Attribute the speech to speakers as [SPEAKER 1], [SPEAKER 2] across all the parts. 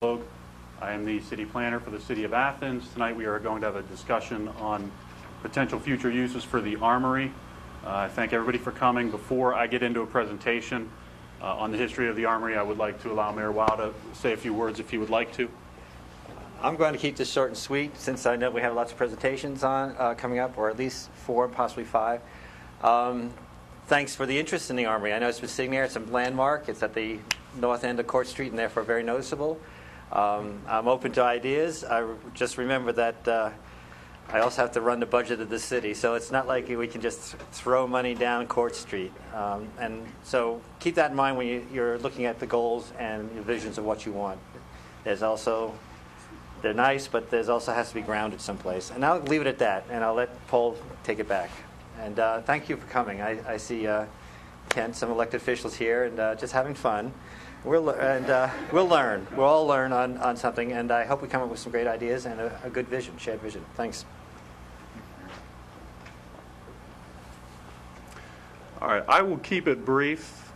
[SPEAKER 1] I am the city planner for the city of Athens. Tonight we are going to have a discussion on potential future uses for the Armory. I thank everybody for coming. Before I get into a presentation on the history of the Armory, I would like to allow Mayor Wow to say a few words if he would like to.
[SPEAKER 2] I'm going to keep this short and sweet since I know we have lots of presentations on coming up, or at least 4, possibly 5. Thanks for the interest in the Armory. I know it's been sitting there. It's a landmark. It's at the north end of Court Street and therefore very noticeable. I'm open to ideas. I just remember that I also have to run the budget of the city, so it's not like we can just throw money down Court Street. And so keep that in mind when you're looking at the goals and the visions of what you want. There's also, they're nice, but there's also has to be grounded someplace. And I'll leave it at that, and I'll let Paul take it back. And thank you for coming. I see Kent, some elected officials here, and just having fun. We'll learn. We'll all learn on something, and I hope we come up with some great ideas and a good vision, shared vision. Thanks.
[SPEAKER 1] All right, I will keep it brief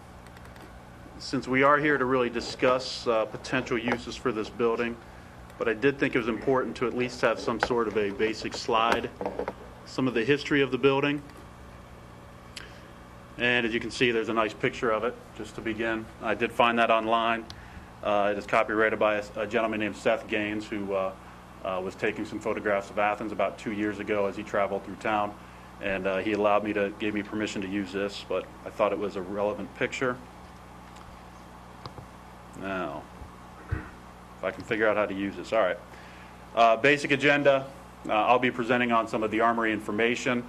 [SPEAKER 1] since we are here to really discuss potential uses for this building, but I did think it was important to at least have some sort of a basic slide, some of the history of the building. And as you can see, there's a nice picture of it, just to begin. I did find that online. It is copyrighted by a gentleman named Seth Gaines, who was taking some photographs of Athens about 2 years ago as he traveled through town. And he gave me permission to use this, but I thought it was a relevant picture. Now, if I can figure out how to use this. All right. Basic agenda. I'll be presenting on some of the Armory information.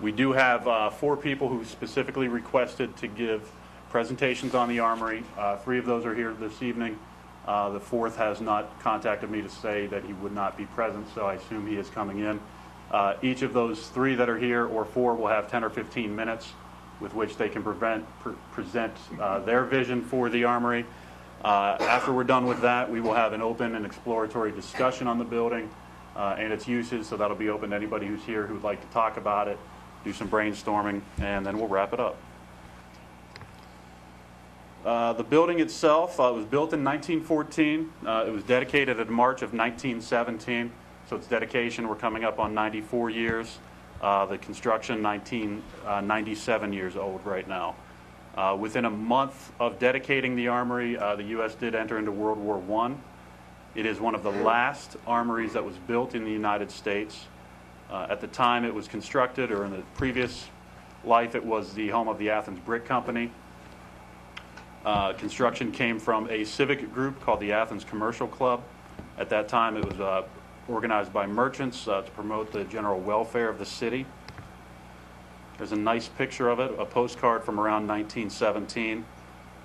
[SPEAKER 1] We do have 4 people who specifically requested to give presentations on the Armory. 3 of those are here this evening. The 4th has not contacted me to say that he would not be present, so I assume he is coming in. Each of those 3 that are here, or 4, will have 10 or 15 minutes with which they can present their vision for the Armory. After we're done with that, we will have an open and exploratory discussion on the building and its uses, so that'll be open to anybody who's here who would like to talk about it, do some brainstorming, and then we'll wrap it up. The building itself was built in 1914. It was dedicated in March of 1917. So its dedication, we're coming up on 94 years. The construction, 97 years old right now. Within a month of dedicating the Armory, the U.S. did enter into World War I. It is one of the last armories that was built in the United States. At the time it was constructed, or in the previous life, it was the home of the Athens Brick Company. Construction came from a civic group called the Athens Commercial Club. At that time it was organized by merchants to promote the general welfare of the city. There's a nice picture of it, a postcard from around 1917.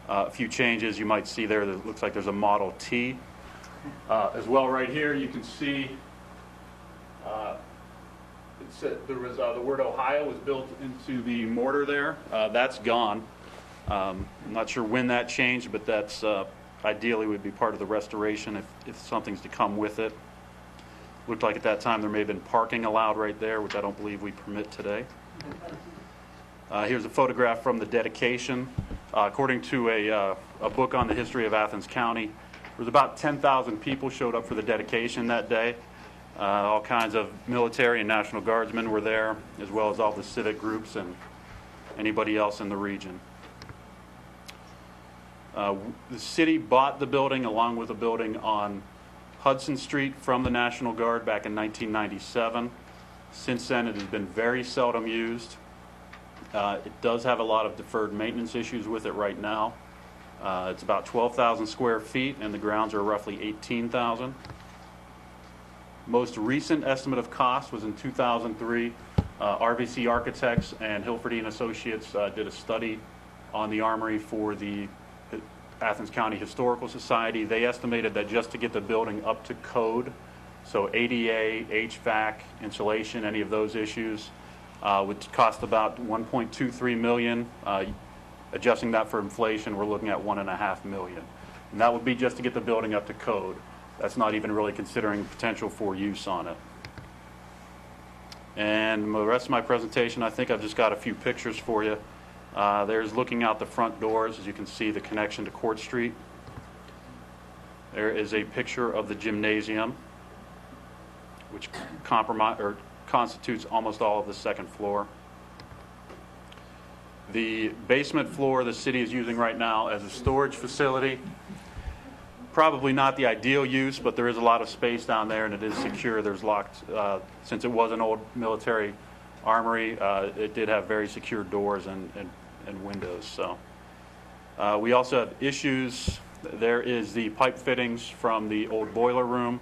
[SPEAKER 1] A few changes you might see there. It looks like there's a Model T. As well, right here you can see there was the word Ohio was built into the mortar there. That's gone. I'm not sure when that changed, but that's ideally would be part of the restoration if something's to come with it. Looked like at that time there may have been parking allowed right there, which I don't believe we permit today. Here's a photograph from the dedication. According to a book on the history of Athens County, there was about 10,000 people showed up for the dedication that day. All kinds of military and National Guardsmen were there, as well as all the civic groups and anybody else in the region. The city bought the building along with a building on Hudson Street from the National Guard back in 1997. Since then, it has been very seldom used. It does have a lot of deferred maintenance issues with it right now. It's about 12,000 square feet, and the grounds are roughly 18,000. Most recent estimate of cost was in 2003. RVC Architects and Hilferty and Associates did a study on the Armory for the Athens County Historical Society. They estimated that just to get the building up to code, so ADA, HVAC, insulation, any of those issues, would cost about $1.23 million. Adjusting that for inflation, we're looking at $1.5 million. And that would be just to get the building up to code. That's not even really considering potential for use on it. And the rest of my presentation, I think I've just got a few pictures for you. There's looking out the front doors. As you can see, the connection to Court Street. There is a picture of the gymnasium, which constitutes almost all of the second floor. The basement floor the city is using right now as a storage facility. Probably not the ideal use, but there is a lot of space down there, and it is secure. There's locked, since it was an old military armory, it did have very secure doors and windows. So we also have issues. There is the pipe fittings from the old boiler room.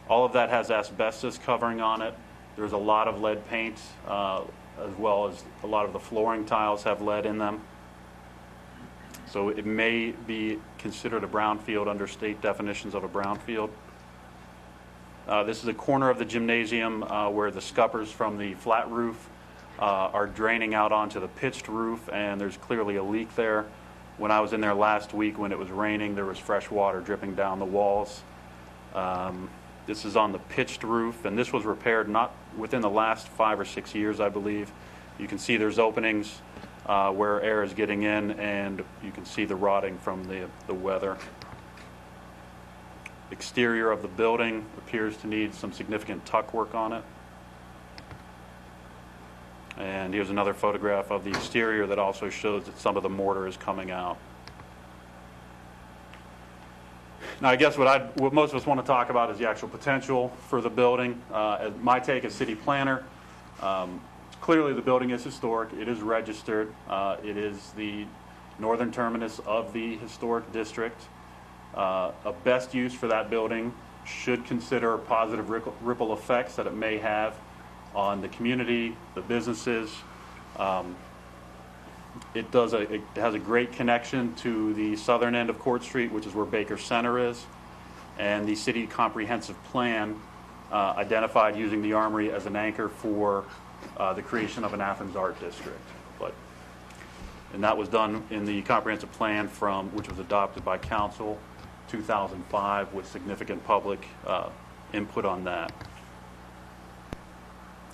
[SPEAKER 1] All of that has asbestos covering on it. There's a lot of lead paint, as well as a lot of the flooring tiles have lead in them. So it may be considered a brownfield under state definitions of a brownfield. This is a corner of the gymnasium where the scuppers from the flat roof are draining out onto the pitched roof, and there's clearly a leak there. When I was in there last week when it was raining, there was fresh water dripping down the walls. This is on the pitched roof, and this was repaired not within the last 5 or 6 years, I believe. You can see there's openings where air is getting in, and you can see the rotting from the weather. Exterior of the building appears to need some significant tuck work on it. And here's another photograph of the exterior that also shows that some of the mortar is coming out. Now, I guess what most of us want to talk about is the actual potential for the building. As my take as city planner, clearly the building is historic. It is registered. It is the northern terminus of the historic district. A best use for that building should consider positive ripple effects that it may have on the community, the businesses. It has a great connection to the southern end of Court Street, which is where Baker Center is, and the city comprehensive plan identified using the Armory as an anchor for the creation of an Athens art district. And that was done in the comprehensive plan which was adopted by council 2005 with significant public input on that.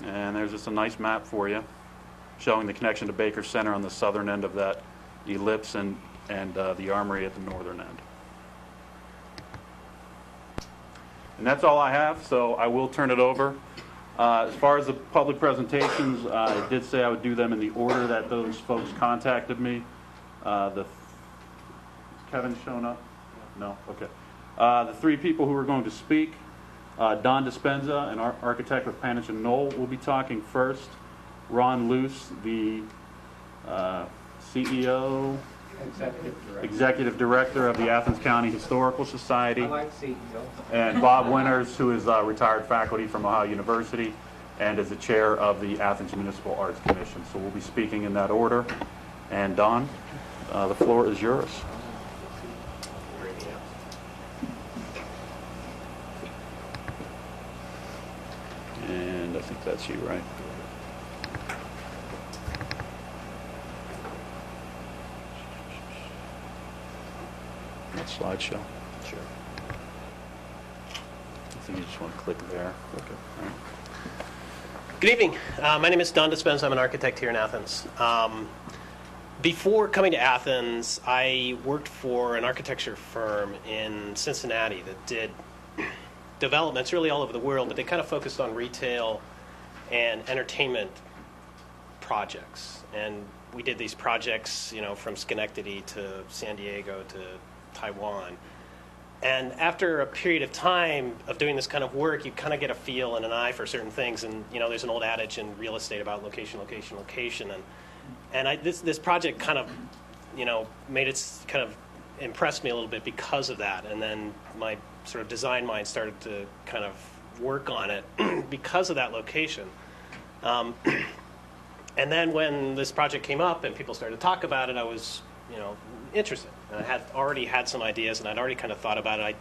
[SPEAKER 1] And there's just a nice map for you showing the connection to Baker Center on the southern end of that ellipse and the Armory at the northern end. And that's all I have, so I will turn it over. As far as the public presentations, I did say I would do them in the order that those folks contacted me. Is Kevin shown up? No? Okay. The three people who are going to speak, Don Dispenza, an architect with Panich and Knoll, will be talking first. Ron Luce, the CEO, Executive Director of the Athens County Historical Society.
[SPEAKER 3] I like CEO.
[SPEAKER 1] And Bob Winters, who is retired faculty from Ohio University and is the chair of the Athens Municipal Arts Commission. So we'll be speaking in that order. And Don, the floor is yours. And I think that's you, right? That slideshow.
[SPEAKER 4] Sure.
[SPEAKER 1] I think you just want to click there. Okay. All right.
[SPEAKER 4] Good evening. My name is Don Dispenza. I'm an architect here in Athens. Before coming to Athens, I worked for an architecture firm in Cincinnati that did developments really all over the world, but they kind of focused on retail and entertainment projects. And we did these projects, from Schenectady to San Diego to Taiwan. And after a period of time of doing this kind of work, you kind of get a feel and an eye for certain things. And there's an old adage in real estate about location, location, location. And this project kind of, made it kind of impressed me a little bit because of that. And then my sort of design mind started to kind of work on it because of that location. And then when this project came up and people started to talk about it, I was, interested. And I had already had some ideas, and I'd already kind of thought about it. I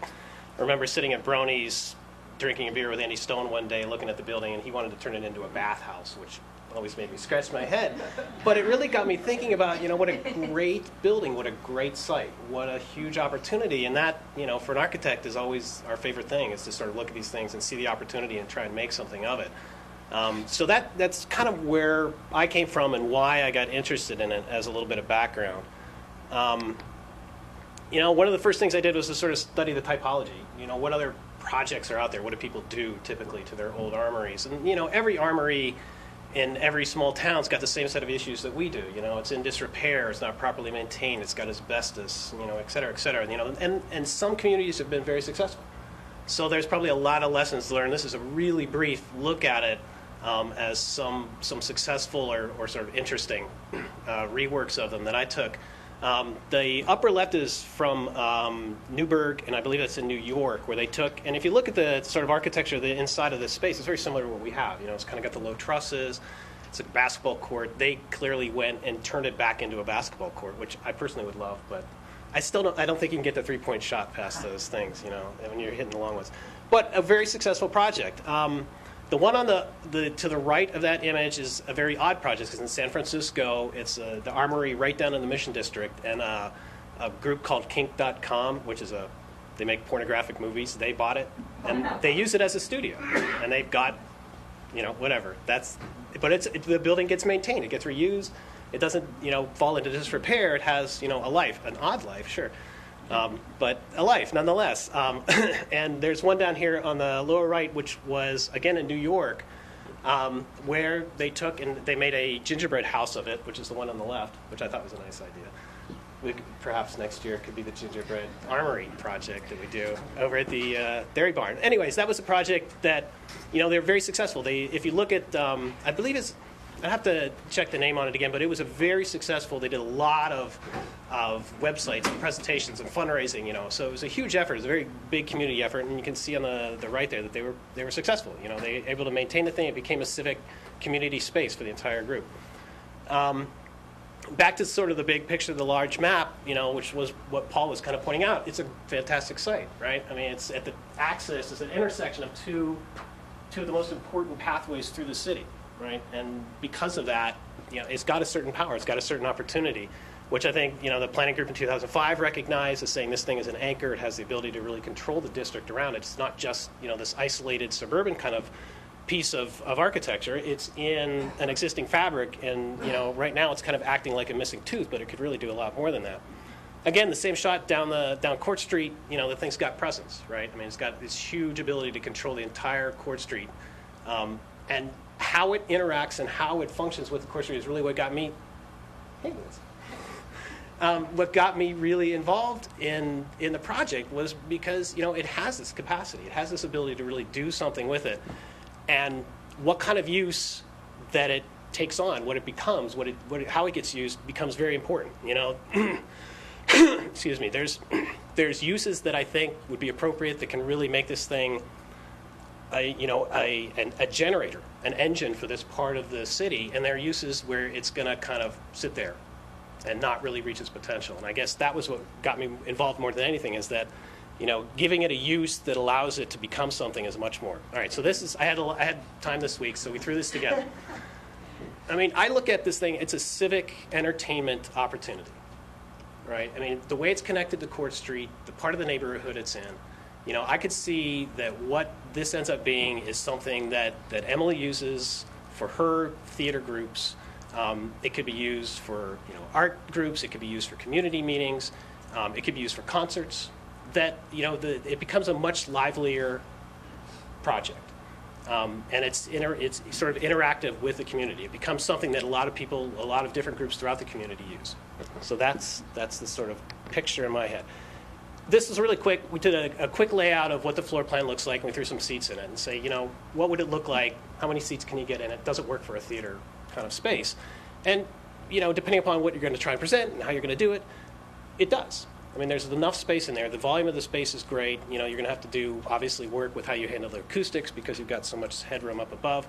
[SPEAKER 4] remember sitting at Brony's, drinking a beer with Andy Stone one day, looking at the building, and he wanted to turn it into a bathhouse, which always made me scratch my head. But it really got me thinking about, what a great building, what a great site, what a huge opportunity. And that, for an architect is always our favorite thing, is to sort of look at these things and see the opportunity and try and make something of it. So that's kind of where I came from and why I got interested in it as a little bit of background. one of the first things I did was to sort of study the typology. What other projects are out there? What do people do typically to their old armories? And, every armory in every small town's got the same set of issues that we do. It's in disrepair, it's not properly maintained, it's got asbestos, et cetera, et cetera. And some communities have been very successful. So there's probably a lot of lessons learned. This is a really brief look at it as some successful or sort of interesting reworks of them that I took. The upper left is from Newburgh, and I believe that's in New York, where they took, and if you look at the sort of architecture of the inside of this space, it's very similar to what we have. It's kind of got the low trusses, it's a basketball court. They clearly went and turned it back into a basketball court, which I personally would love, but I don't think you can get the three-point shot past those things, when you're hitting the long ones. But a very successful project. The one on to the right of that image is a very odd project. It's in San Francisco. It's the Armory right down in the Mission District, and a group called Kink.com, which is they make pornographic movies. They bought it, and they use it as a studio, and they've got, whatever. But the building gets maintained. It gets reused. It doesn't, fall into disrepair. It has, a life, an odd life, sure. But a life nonetheless. And there's one down here on the lower right, which was, again, in New York, where they took and they made a gingerbread house of it, which is the one on the left, which I thought was a nice idea. Perhaps next year could be the gingerbread armory project that we do over at the dairy barn. Anyways, that was a project that, they're very successful. If you look at, I believe I'd have to check the name on it again, but it was a very successful. They did a lot of websites and presentations and fundraising, So it was a huge effort. It was a very big community effort, and you can see on the right there that they were successful. They were able to maintain the thing. It became a civic community space for the entire group. Back to sort of the big picture of the large map, which was what Paul was kind of pointing out. It's a fantastic site, right? I mean, it's at the axis. It's an intersection of two of the most important pathways through the city. Right, and because of that, it's got a certain power, it's got a certain opportunity, which I think the planning group in 2005 recognized as saying this thing is an anchor. It has the ability to really control the district around it. It's not just this isolated suburban kind of piece of architecture. It's in an existing fabric, and right now it's kind of acting like a missing tooth, but it could really do a lot more than that. Again, the same shot down Court Street. The thing's got presence, right? I mean, it's got this huge ability to control the entire Court Street, and how it interacts and how it functions with the Court Street is really what got me. What got me really involved in the project was because it has this capacity, it has this ability to really do something with it, and what kind of use that it takes on, what it becomes, how it gets used becomes very important. Excuse me. There's uses that I think would be appropriate that can really make this thing a generator, an engine for this part of the city, and there are uses where it's going to kind of sit there and not really reach its potential. And I guess that was what got me involved more than anything, is that giving it a use that allows it to become something is much more. All right, so I had time this week, so we threw this together. I mean, I look at this thing, it's a civic entertainment opportunity, right? I mean, the way it's connected to Court Street, the part of the neighborhood it's in, I could see that what this ends up being is something that Emily uses for her theater groups. It could be used for art groups. It could be used for community meetings. It could be used for concerts. That it becomes a much livelier project, and it's sort of interactive with the community. It becomes something that a lot of different groups throughout the community use. So that's the sort of picture in my head. This is really quick. We did a quick layout of what the floor plan looks like, and we threw some seats in it and say, what would it look like? How many seats can you get in it? Does it work for a theater kind of space? And, depending upon what you're going to try and present and how you're going to do it, it does. I mean, there's enough space in there. The volume of the space is great. You're going to have to do, obviously, work with how you handle the acoustics because you've got so much headroom up above.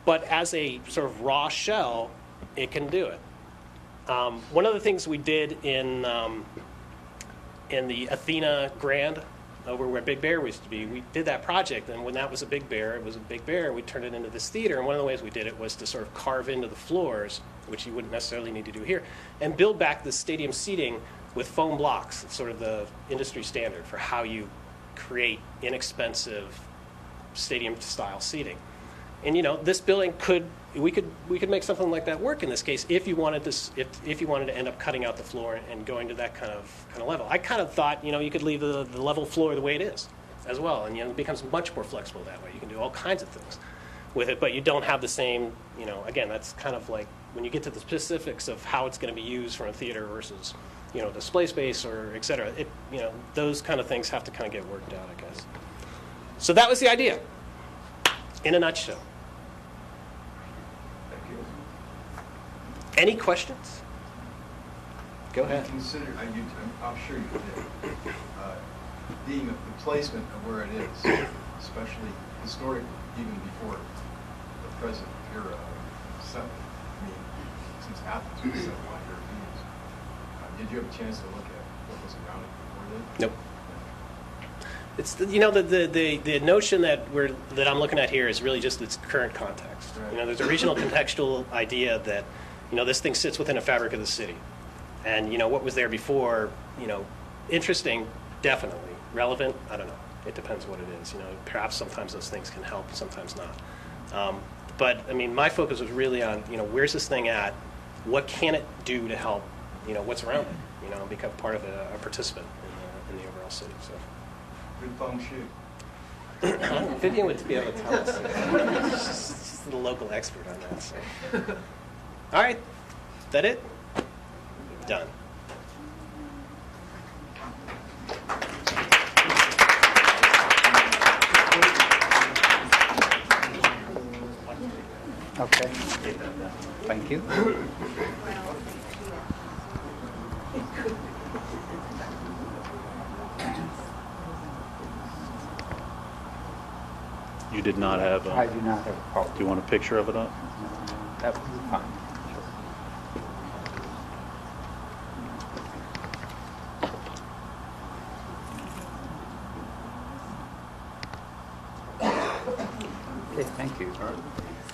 [SPEAKER 4] But as a sort of raw shell, it can do it. One of the things we did in the Athena Grand, over where Big Bear used to be, we did that project, and when that was a Big Bear, it was a Big Bear, we turned it into this theater, and one of the ways we did it was to sort of carve into the floors, which you wouldn't necessarily need to do here, and build back the stadium seating with foam blocks. It's sort of the industry standard for how you create inexpensive stadium-style seating. And this building we could make something like that work in this case if you wanted if you wanted to end up cutting out the floor and going to that kind of level. I kind of thought you could leave the level floor the way it is as well, and it becomes much more flexible that way. You can do all kinds of things with it, but you don't have the same. Again, that's kind of like when you get to the specifics of how it's going to be used from a theater versus display space or et cetera. Those kind of things have to kind of get worked out, I guess. So that was the idea, in a nutshell. Any questions? Go ahead.
[SPEAKER 3] I'm sure you did. Being the placement of where it is, especially historically, even before the present era of settlement. I mean, since Athens was settled by Europeans. Did you have a chance to look at what was around it before then?
[SPEAKER 4] Nope. It's the notion that I'm looking at here is really just its current context.
[SPEAKER 3] Right.
[SPEAKER 4] There's a regional contextual idea that this thing sits within a fabric of the city, and what was there before. Interesting, definitely relevant. I don't know. It depends what it is. Perhaps sometimes those things can help, sometimes not. But I mean, my focus was really on where's this thing at? What can it do to help? What's around it? And become part of a participant in the overall city. So.
[SPEAKER 3] Good feng shui.
[SPEAKER 4] Vivian would be able to tell us. She's the local expert on that. So. All right. Is that it? Done.
[SPEAKER 5] Okay. Thank you.
[SPEAKER 1] You did not have
[SPEAKER 5] I do not have a problem.
[SPEAKER 1] do you want a picture of it up?
[SPEAKER 5] That would be fine. Okay, thank you.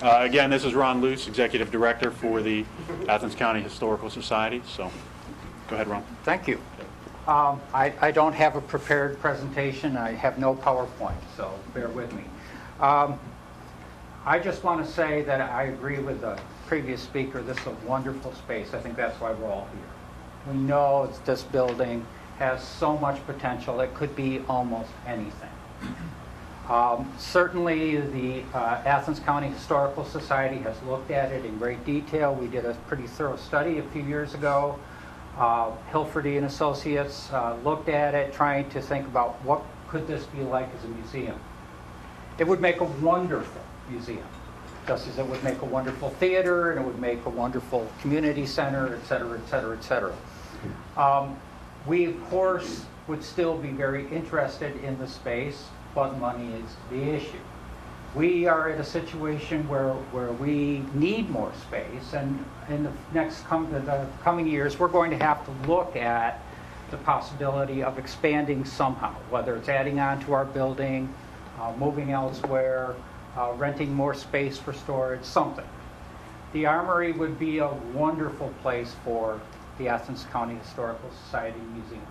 [SPEAKER 1] Again, this is Ron Luce, Executive Director for the Athens County Historical Society. So go ahead, Ron.
[SPEAKER 5] Thank you. I don't have a prepared presentation. I have no PowerPoint, so bear with me. I just want to say that I agree with the previous speaker. This is a wonderful space. I think that's why we're all here. We know this building has so much potential. It could be almost anything. Certainly, the Athens County Historical Society has looked at it in great detail. We did a pretty thorough study a few years ago. Hilferty and Associates looked at it, trying to think about what could this be like as a museum. It would make a wonderful museum, just as it would make a wonderful theater, and it would make a wonderful community center, et cetera, et cetera, et cetera. We, of course, would still be very interested in the space, but money is the issue. We are at a situation where we need more space, and in the next coming years, we're going to have to look at the possibility of expanding somehow, whether it's adding on to our building, moving elsewhere, renting more space for storage, something. The Armory would be a wonderful place for the Athens County Historical Society Museum.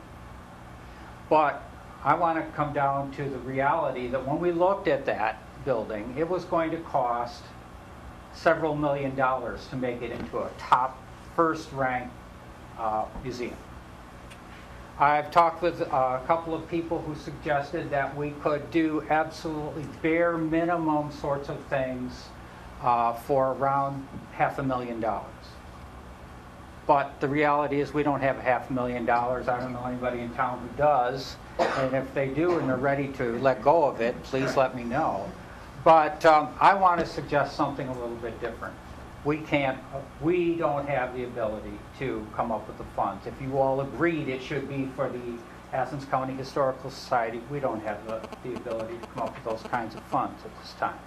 [SPEAKER 5] But I want to come down to the reality that when we looked at that building, it was going to cost several $1 million to make it into a top first-ranked museum. I've talked with a couple of people who suggested that we could do absolutely bare minimum sorts of things for around $500,000. But the reality is we don't have $500,000. I don't know anybody in town who does. And if they do and they're ready to let go of it, please let me know. But I want to suggest something a little bit different. We don't have the ability to come up with the funds. If you all agreed it should be for the Athens County Historical Society, we don't have the ability to come up with those kinds of funds at this time.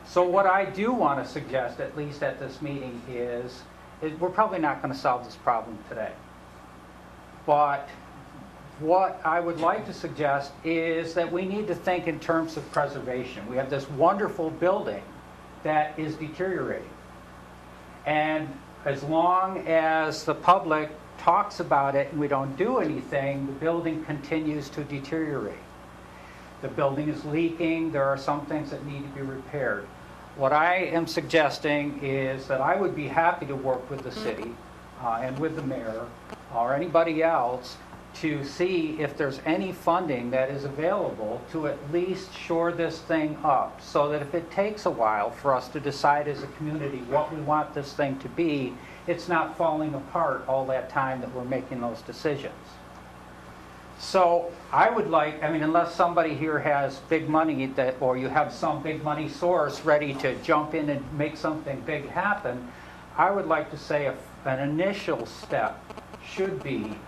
[SPEAKER 5] So what I do want to suggest, at least at this meeting, is we're probably not going to solve this problem today. But what I would like to suggest is that we need to think in terms of preservation. We have this wonderful building that is deteriorating. And as long as the public talks about it and we don't do anything, the building continues to deteriorate. The building is leaking. There are some things that need to be repaired. What I am suggesting is that I would be happy to work with the city and with the mayor or anybody else to see if there's any funding that is available to at least shore this thing up, so that if it takes a while for us to decide as a community what we want this thing to be, it's not falling apart all that time that we're making those decisions. So I would like, I mean, unless somebody here has big money that, or you have some big money source ready to jump in and make something big happen, I would like to say an initial step should be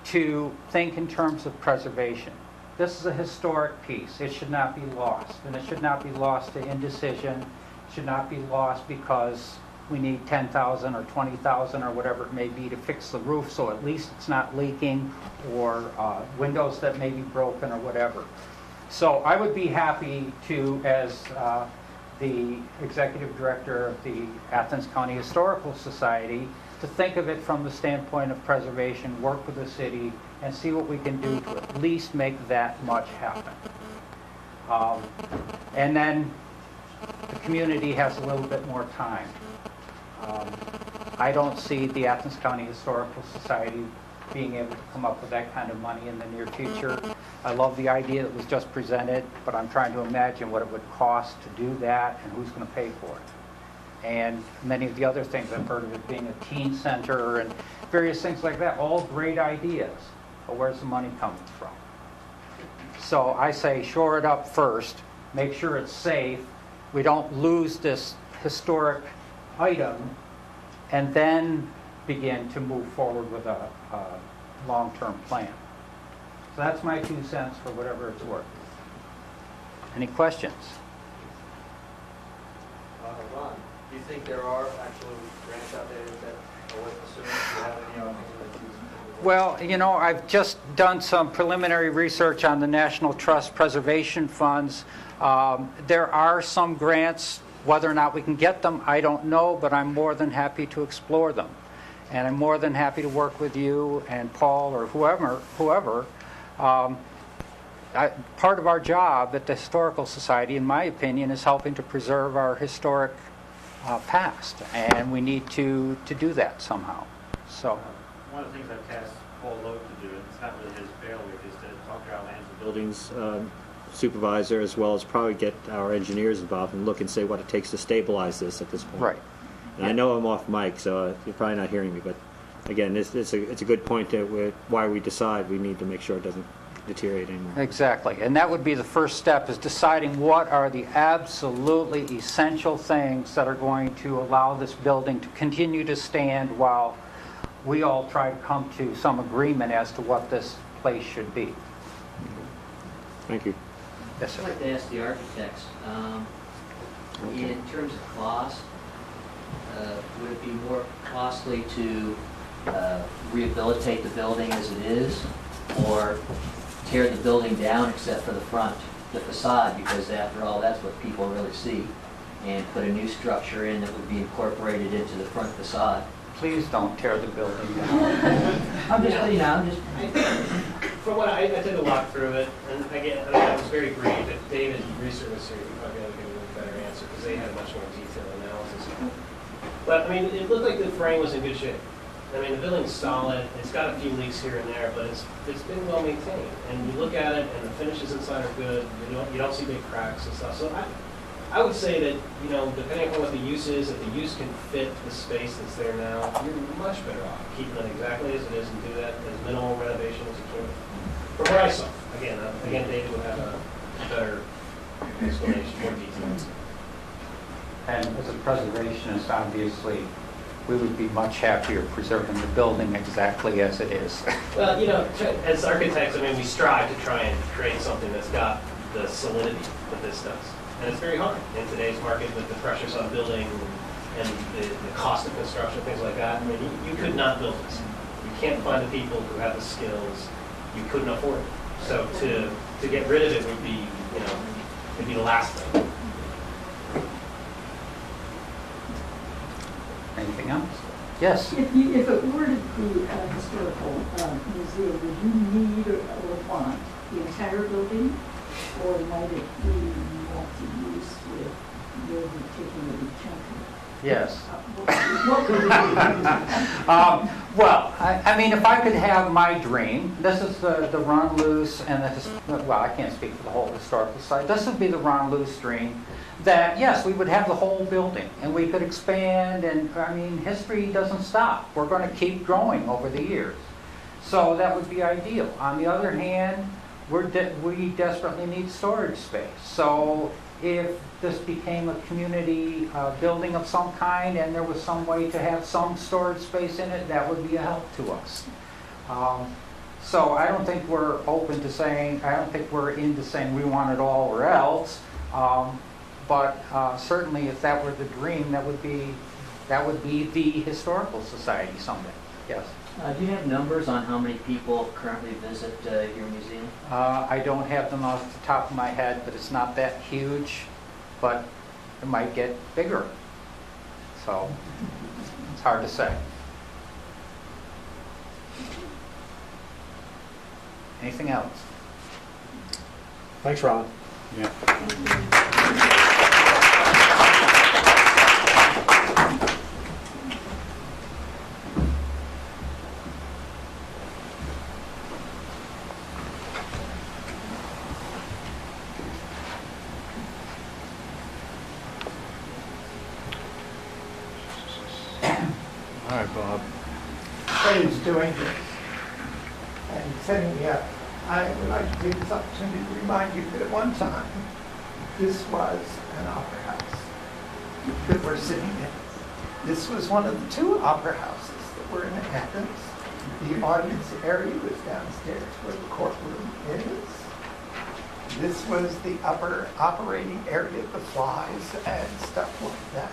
[SPEAKER 5] to think in terms of preservation. This is a historic piece. It should not be lost. And it should not be lost to indecision. It should not be lost because we need 10,000 or 20,000 or whatever it may be to fix the roof, so at least it's not leaking, or windows that may be broken or whatever. So I would be happy to, as the executive director of the Athens County Historical Society, to think of it from the standpoint of preservation, work with the city, and see what we can do to at least make that much happen. And then the community has a little bit more time. I don't see the Athens County Historical Society being able to come up with that kind of money in the near future. I love the idea that was just presented, but I'm trying to imagine what it would cost to do that and who's going to pay for it. And many of the other things I've heard of it being a teen center and various things like that, all great ideas, but where's the money coming from? So I say shore it up first, make sure it's safe, we don't lose this historic item, and then begin to move forward with a long-term plan. So that's my 2 cents for whatever it's worth. Any questions?
[SPEAKER 2] Ron, do you think there are actual grants out there that are worth pursuing? Do you have any opinions?
[SPEAKER 5] Well, you know, I've just done some preliminary research on the National Trust Preservation Funds. There are some grants. Whether or not we can get them, I don't know, but I'm more than happy to explore them. And I'm more than happy to work with you and Paul or whoever. Part of our job at the Historical Society, in my opinion, is helping to preserve our historic past, and we need to do that somehow. So,
[SPEAKER 6] one of the things I've tasked Paul Lowe to do, and it's not really his bailiwick, is to talk to our lands and buildings supervisor, as well as probably get our engineers involved and look and say what it takes to stabilize this at this point.
[SPEAKER 5] right.
[SPEAKER 6] And I know I'm off mic, so you're probably not hearing me, but again, it's a good point that why we decide we need to make sure it doesn't deteriorate anymore.
[SPEAKER 5] Exactly. And that would be the first step, is deciding what are the absolutely essential things that are going to allow this building to continue to stand while we all try to come to some agreement as to what this place should be.
[SPEAKER 6] Thank you.
[SPEAKER 5] Yes,
[SPEAKER 7] I'd
[SPEAKER 5] sir.
[SPEAKER 7] like to ask the architects, in terms of cost, would it be more costly to rehabilitate the building as it is, or tear the building down except for the front, the facade, because after all, that's what people really see, and put a new structure in that would be incorporated into the front facade?
[SPEAKER 5] Please don't tear the building down.
[SPEAKER 7] I'm just,
[SPEAKER 4] From what I took a walk through it, and again, I was very brief. If David Reeser was here, he'd probably give me a better answer, because they had a much more detailed analysis. But I mean, it looked like the frame was in good shape. I mean, the building's solid. It's got a few leaks here and there, but it's been well maintained. And you look at it, and the finishes inside are good. You don't see big cracks and stuff. So I would say that, you know, depending on what the use is, if the use can fit the space that's there now, you're much better off keeping it exactly as it is and do that as minimal renovation as you can. From what I saw, again, David would have a better explanation, more details.
[SPEAKER 5] And as a preservationist, obviously, we would be much happier preserving the building exactly as it is.
[SPEAKER 4] Well, you know, as architects, I mean, we strive to try and create something that's got the solidity that this does. And it's very hard in today's market with the pressures on building and the cost of construction, things like that. I mean, you could not build this. You can't find the people who have the skills. You couldn't afford it. So to get rid of it would be, you know, it'd be the last thing.
[SPEAKER 5] Anything else? Yes.
[SPEAKER 8] If it were to be a historical museum, would you need or want the entire building, or might it be multi-use with you'll be taking a big chunk of it.
[SPEAKER 5] Yes.
[SPEAKER 8] What would it be?
[SPEAKER 5] Well, I mean, if I could have my dream, this is the run loose, and well, I can't speak for the whole historical site. This would be the run loose dream. That yes, we would have the whole building, and we could expand. And I mean, history doesn't stop. We're going to keep growing over the years, so that would be ideal. On the other hand, we desperately need storage space. So if this became a community building of some kind and there was some way to have some storage space in it, that would be a help to us. So I don't think we're open to saying, I don't think we're into saying we want it all or else. But certainly if that were the dream, that would be the historical society someday. Yes.
[SPEAKER 7] Do you have numbers on how many people currently visit your museum?
[SPEAKER 5] I don't have them off the top of my head, but it's not that huge, but it might get bigger. So it's hard to say. Anything else?
[SPEAKER 6] Thanks, Ron.
[SPEAKER 1] Yeah. All right, Bob.
[SPEAKER 9] Friends doing this and setting me up. I would like to take this opportunity to remind you that at one time, this was an opera house that we're sitting in. This was one of the two opera houses that were in Athens. The audience area was downstairs where the courtroom is. This was the upper operating area, the flies and stuff like that.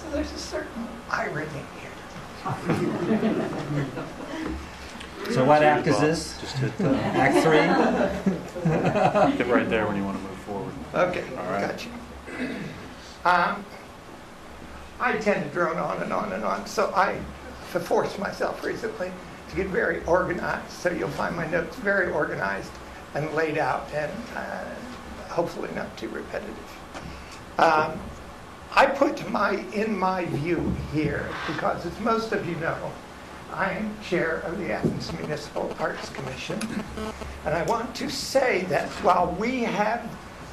[SPEAKER 9] So there's a certain irony here.
[SPEAKER 6] So what act is this?
[SPEAKER 1] Just hit
[SPEAKER 6] Act 3?
[SPEAKER 1] hit right there when you want to move forward.
[SPEAKER 9] Okay,
[SPEAKER 1] All right.
[SPEAKER 9] got you. I tend to drone on and on and on, so I forced myself recently to get very organized. So you'll find my notes very organized and laid out, and hopefully not too repetitive. I put in my view here because, as most of you know, I am chair of the Athens Municipal Arts Commission, and I want to say that while we have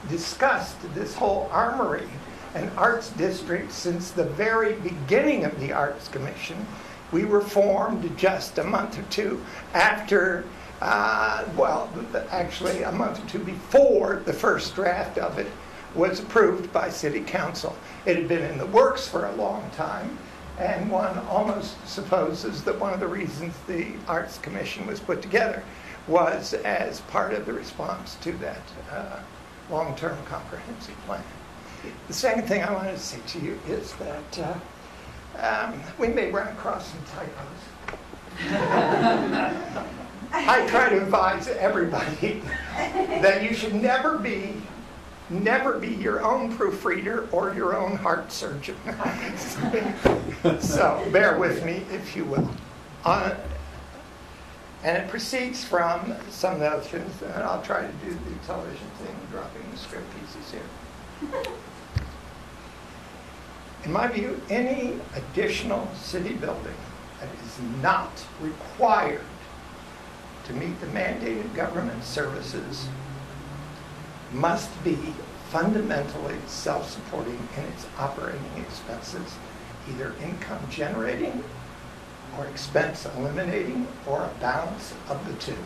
[SPEAKER 9] discussed this whole Armory and Arts District since the very beginning of the Arts Commission, we were formed just a month or two after, actually a month or two before the first draft of it was approved by City Council. It had been in the works for a long time, and one almost supposes that one of the reasons the Arts Commission was put together was as part of the response to that long-term comprehensive plan. The second thing I wanted to say to you is that we may run across some typos. I try to advise everybody that you should never be your own proofreader or your own heart surgeon. So bear with me, if you will. And it proceeds from some notions, and I'll try to do the television thing, dropping the script pieces here. In my view, any additional city building that is not required to meet the mandated government services must be fundamentally self-supporting in its operating expenses, either income generating or expense eliminating, or a balance of the two.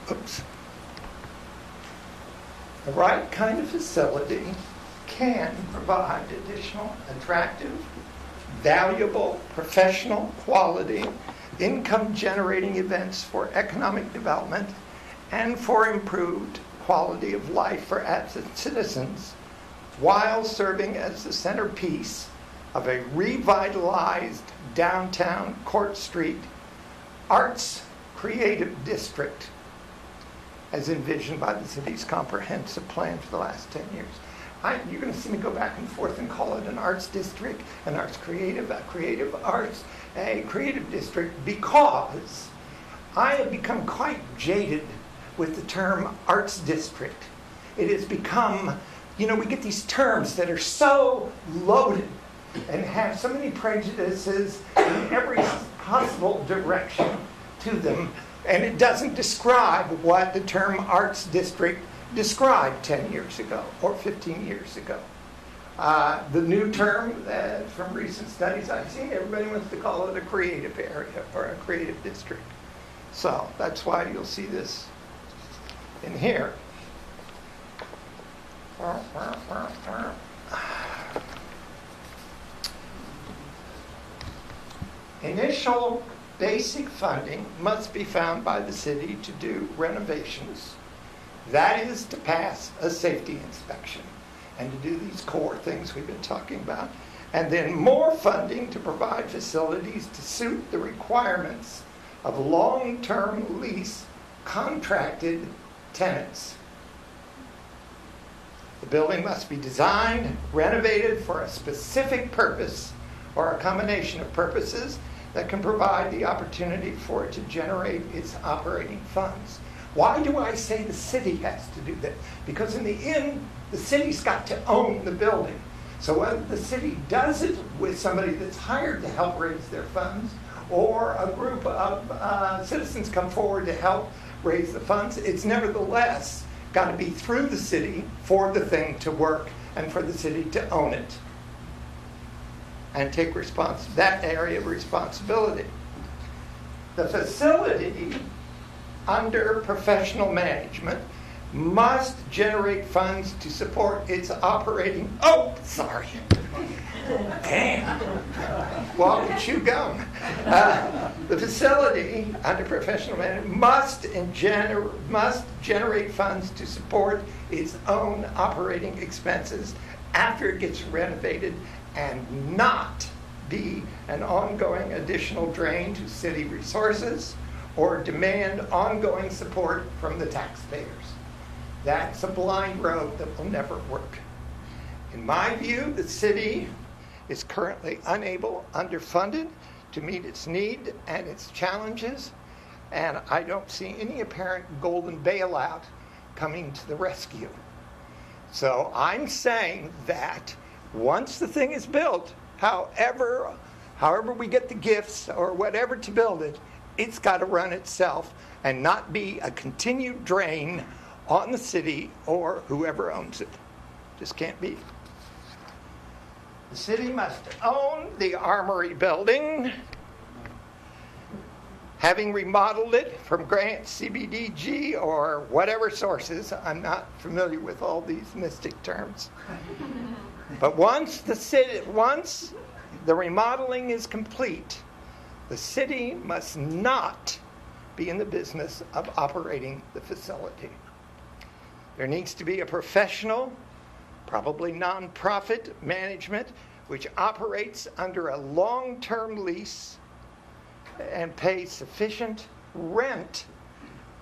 [SPEAKER 9] Oops. The right kind of facility can provide additional attractive, valuable, professional quality, income-generating events for economic development and for improved quality of life for Athens citizens, while serving as the centerpiece of a revitalized downtown Court Street arts creative district as envisioned by the city's comprehensive plan for the last 10 years. You're going to see me go back and forth and call it an arts district, an arts creative, a creative arts, a creative district, because I have become quite jaded with the term arts district. it has become, we get these terms that are so loaded and have so many prejudices in every possible direction to them, and it doesn't describe what the term arts district described 10 years ago or 15 years ago. The new term from recent studies I've seen, everybody wants to call it a creative area or a creative district. So that's why you'll see this in here. Initial basic funding must be found by the city to do renovations. That is to pass a safety inspection and to do these core things we've been talking about. And then more funding to provide facilities to suit the requirements of long-term lease contracted tenants. The building must be designed, renovated for a specific purpose or a combination of purposes that can provide the opportunity for it to generate its operating funds. Why do I say the city has to do that? Because in the end, the city's got to own the building. So whether the city does it with somebody that's hired to help raise their funds, or a group of citizens come forward to help raise the funds, it's nevertheless got to be through the city for the thing to work and for the city to own it and take that area of responsibility. The facility under professional management must generate funds to support its operating. Oh, sorry. Damn. Well, get you going. The facility under professional management must generate funds to support its own operating expenses after it gets renovated and not be an ongoing additional drain to city resources or demand ongoing support from the taxpayers. That's a blind road that will never work. In my view, the city is currently unable, underfunded to meet its need and its challenges, and I don't see any apparent golden bailout coming to the rescue. So I'm saying that once the thing is built, however we get the gifts or whatever to build it, it's got to run itself and not be a continued drain on the city or whoever owns it. Just can't be. The city must own the Armory building, having remodeled it from grants, CBDG, or whatever sources. I'm not familiar with all these mystic terms. But once the remodeling is complete, the city must not be in the business of operating the facility. There needs to be a professional, probably nonprofit management, which operates under a long-term lease and pays sufficient rent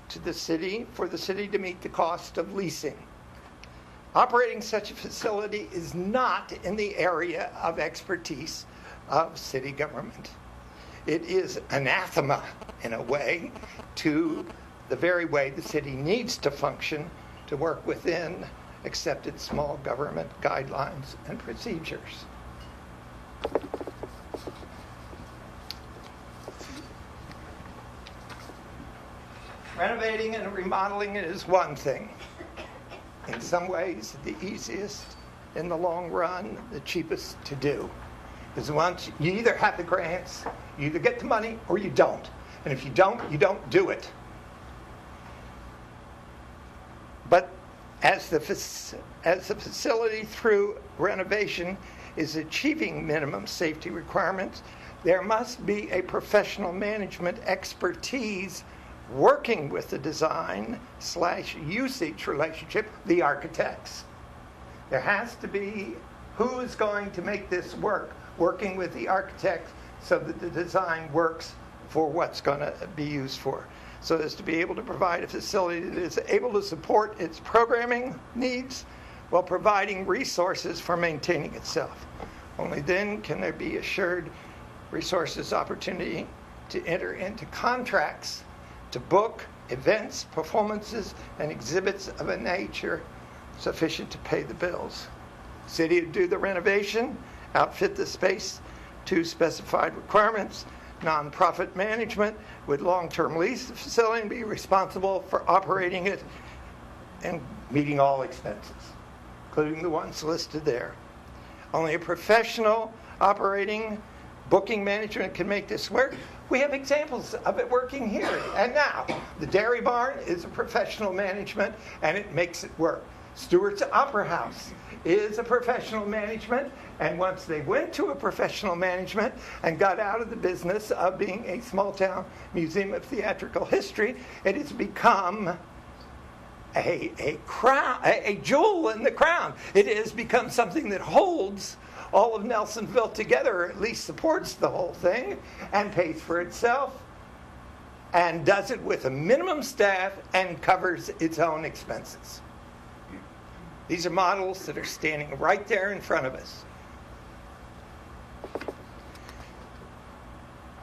[SPEAKER 9] to the city for the city to meet the cost of leasing. Operating such a facility is not in the area of expertise of city government. It is anathema, in a way, to the very way the city needs to function to work within accepted small government guidelines and procedures. Renovating and remodeling it is one thing. In some ways, the easiest, in the long run, the cheapest to do. Because once you either have the grants, you either get the money or you don't. And if you don't do it. But as the facility through renovation is achieving minimum safety requirements, there must be a professional management expertise working with the design/usage relationship, the architects. There has to be who is going to make this work, working with the architects so that the design works for what's going to be used for. So as to be able to provide a facility that is able to support its programming needs while providing resources for maintaining itself. Only then can there be assured resources opportunity to enter into contracts to book events, performances, and exhibits of a nature sufficient to pay the bills. City would do the renovation, outfit the space to specified requirements. Nonprofit management would long-term lease the facility and be responsible for operating it and meeting all expenses, including the ones listed there. Only a professional operating booking management can make this work. We have examples of it working here and now. The Dairy Barn is a professional management, and it makes it work. Stewart's Opera House is a professional management, and once they went to a professional management and got out of the business of being a small-town museum of theatrical history, it has become a jewel in the crown. It has become something that holds all of Nelsonville together, or at least supports the whole thing, and pays for itself, and does it with a minimum staff and covers its own expenses. These are models that are standing right there in front of us.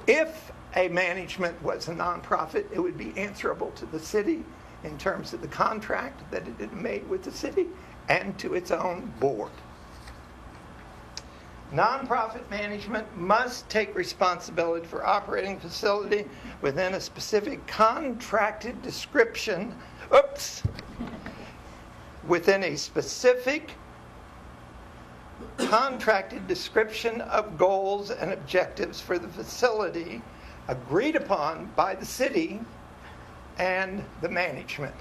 [SPEAKER 9] If a management was a nonprofit, it would be answerable to the city in terms of the contract that it had made with the city and to its own board. Nonprofit management must take responsibility for operating a facility within a specific contracted description. Within a specific contracted description of goals and objectives for the facility agreed upon by the city and the management.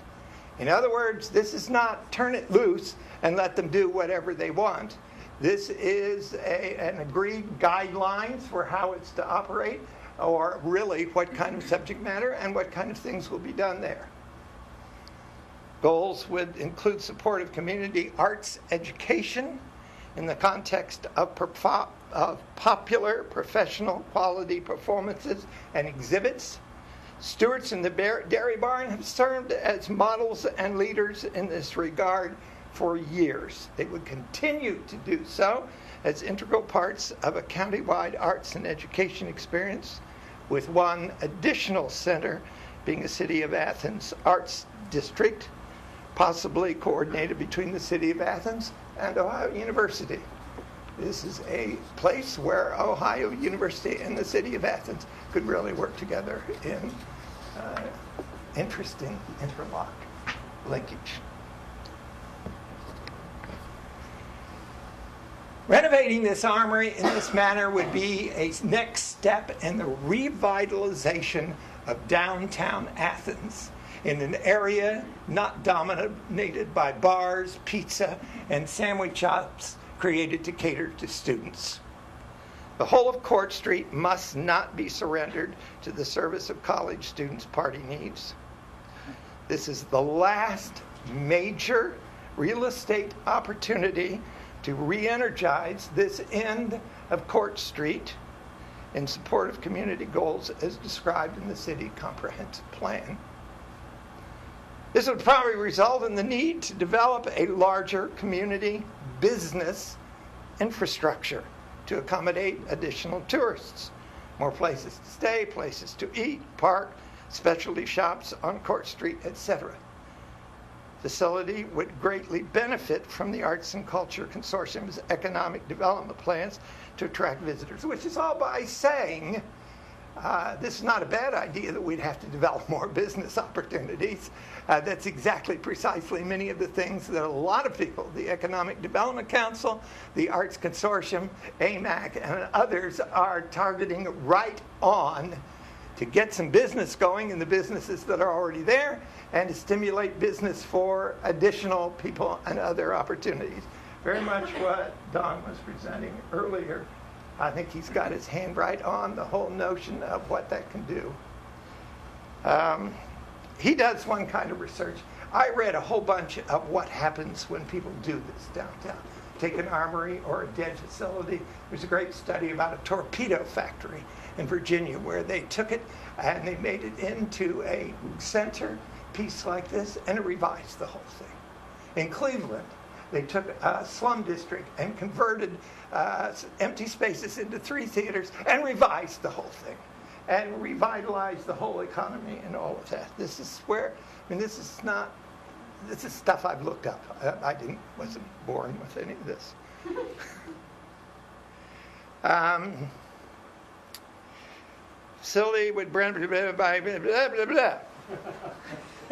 [SPEAKER 9] In other words, this is not turn it loose and let them do whatever they want. This is an agreed guidelines for how it's to operate, or really what kind of subject matter and what kind of things will be done there. Goals would include support of community arts education in the context of popular professional quality performances and exhibits. Stewart's and the Dairy Barn have served as models and leaders in this regard for years. They would continue to do so as integral parts of a countywide arts and education experience, with one additional center being the City of Athens Arts District, possibly coordinated between the City of Athens and Ohio University. This is a place where Ohio University and the City of Athens could really work together in interesting interlock linkage. Renovating this armory in this manner would be a next step in the revitalization of downtown Athens, in an area not dominated by bars, pizza, and sandwich shops created to cater to students. The whole of Court Street must not be surrendered to the service of college students' party needs. This is the last major real estate opportunity to re-energize this end of Court Street in support of community goals as described in the city comprehensive plan. This would probably result in the need to develop a larger community business infrastructure to accommodate additional tourists, more places to stay, places to eat, park, specialty shops on Court Street, etc. Facility would greatly benefit from the Arts and Culture Consortium's economic development plans to attract visitors, which is all by saying this is not a bad idea that we'd have to develop more business opportunities. That's exactly precisely many of the things that a lot of people, the Economic Development Council, the Arts Consortium, AMAC, and others are targeting right on to get some business going in the businesses that are already there and to stimulate business for additional people and other opportunities. Very much what Don was presenting earlier. I think he's got his hand right on the whole notion of what that can do. He does one kind of research. I read a whole bunch of what happens when people do this downtown. Take an armory or a dead facility. There's a great study about a torpedo factory in Virginia where they took it and they made it into a center piece like this and it revised the whole thing. In Cleveland, they took a slum district and converted empty spaces into 3 theaters and revised the whole thing and revitalized the whole economy and all of that. This is where, I mean, this is not this is stuff I've looked up. Wasn't born with any of this. Facility with blah, blah, blah, blah, blah, blah, blah.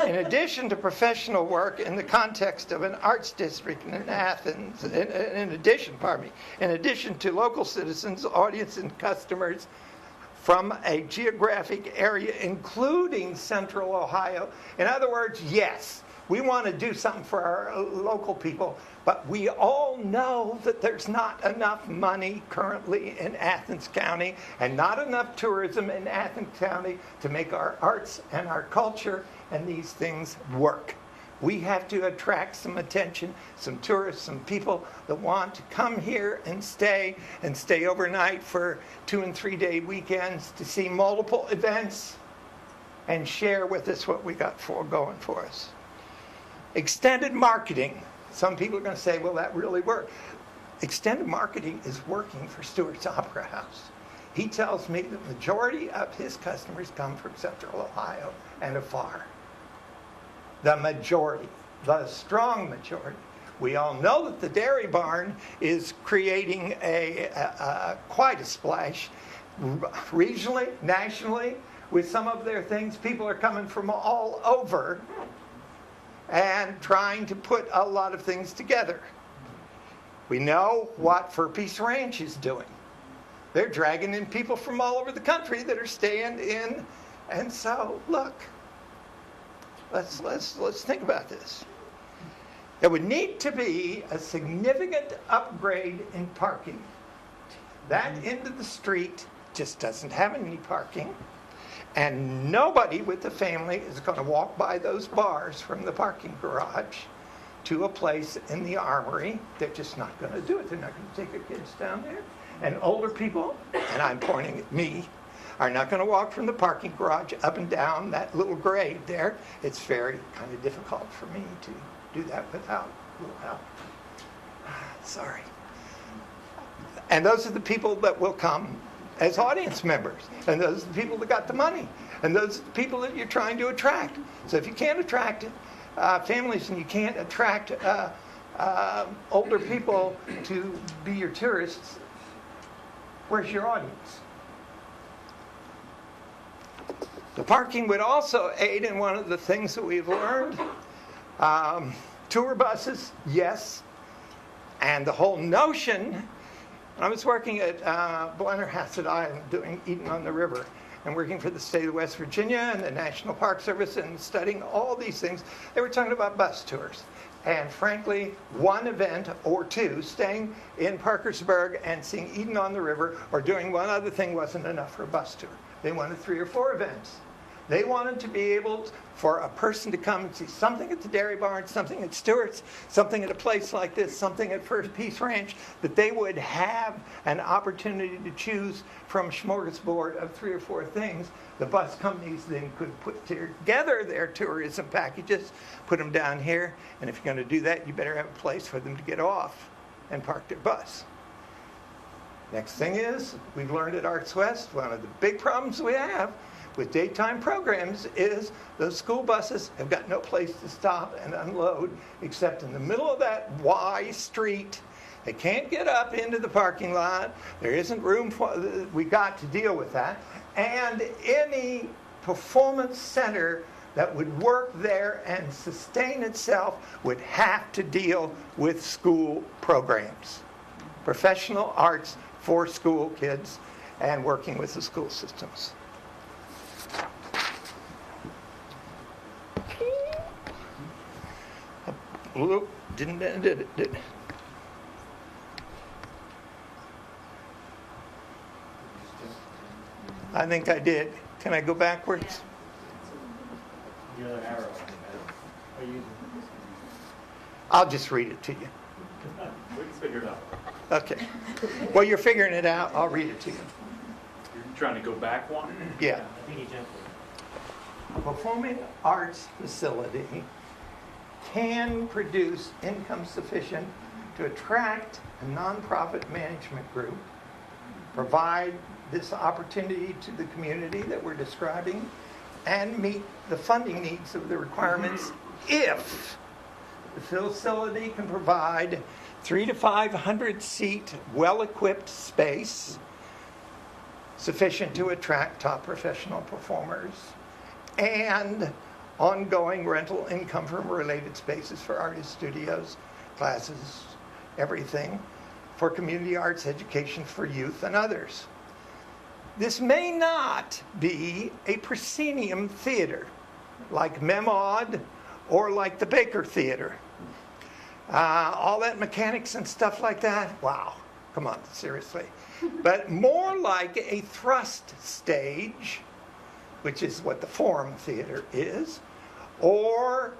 [SPEAKER 9] In addition to professional work in the context of an arts district in Athens, in addition to local citizens, audience, and customers from a geographic area, including Central Ohio. In other words, yes, we want to do something for our local people, but we all know that there's not enough money currently in Athens County and not enough tourism in Athens County to make our arts and our culture and these things work. We have to attract some attention, some tourists, some people that want to come here and stay overnight for 2 and 3 day weekends to see multiple events and share with us what we got going for us. Extended marketing. Some people are going to say, well, that really worked. Extended marketing is working for Stewart's Opera House. He tells me the majority of his customers come from Central Ohio and afar. The majority, the strong majority. We all know that the Dairy Barn is creating quite a splash regionally, nationally, with some of their things. People are coming from all over and trying to put a lot of things together. We know what For Peace Ranch is doing. They're dragging in people from all over the country that are staying in. And so, look, let's think about this. There would need to be a significant upgrade in parking. That end of the street just doesn't have any parking. And nobody with the family is going to walk by those bars from the parking garage to a place in the Armory. They're just not going to do it. They're not going to take their kids down there. And older people, and I'm pointing at me, are not going to walk from the parking garage up and down that little grade there. It's very kind of difficult for me to do that without a little help. Sorry. And those are the people that will come as audience members. And those are the people that got the money. And those are the people that you're trying to attract. So if you can't attract families and you can't attract older people to be your tourists, where's your audience? The parking would also aid in one of the things that we've learned. Tour buses, yes. And the whole notion, I was working at Blennerhassett Island doing Eden on the River and working for the state of West Virginia and the National Park Service and studying all these things. They were talking about bus tours. And frankly, one event or two, staying in Parkersburg and seeing Eden on the River or doing one other thing wasn't enough for a bus tour. They wanted 3 or 4 events. They wanted to be able for a person to come and see something at the Dairy Barn, something at Stewart's, something at a place like this, something at First Peace Ranch, that they would have an opportunity to choose from a smorgasbord of 3 or 4 things. The bus companies then could put together their tourism packages, put them down here, and if you're going to do that, you better have a place for them to get off and park their bus. Next thing is, we've learned at Arts West, one of the big problems we have with daytime programs is those school buses have got no place to stop and unload except in the middle of that Y street. They can't get up into the parking lot. There isn't room for, we got to deal with that. And any performance center that would work there and sustain itself would have to deal with school programs. Professional arts for school kids and working with the school systems. Whoop, did it. I think I did. Can I go backwards?
[SPEAKER 6] The other arrow.
[SPEAKER 9] I'll just read it to you.
[SPEAKER 1] We can figure it out.
[SPEAKER 9] Okay. Well, you're figuring it out. I'll read it to you.
[SPEAKER 1] You're trying to go back one?
[SPEAKER 9] Yeah.
[SPEAKER 6] I think he jumped
[SPEAKER 9] A performing arts facility can produce income sufficient to attract a nonprofit management group, provide this opportunity to the community that we're describing, and meet the funding needs of the requirements if The facility can provide 300 to 500 seat, well-equipped space sufficient to attract top professional performers, and ongoing rental income from related spaces for artist studios, classes, everything, for community arts education for youth and others. This may not be a proscenium theater like Memod or like the Baker Theater. All that mechanics and stuff like that, wow, come on, seriously. But more like a thrust stage, which is what the Forum Theater is, or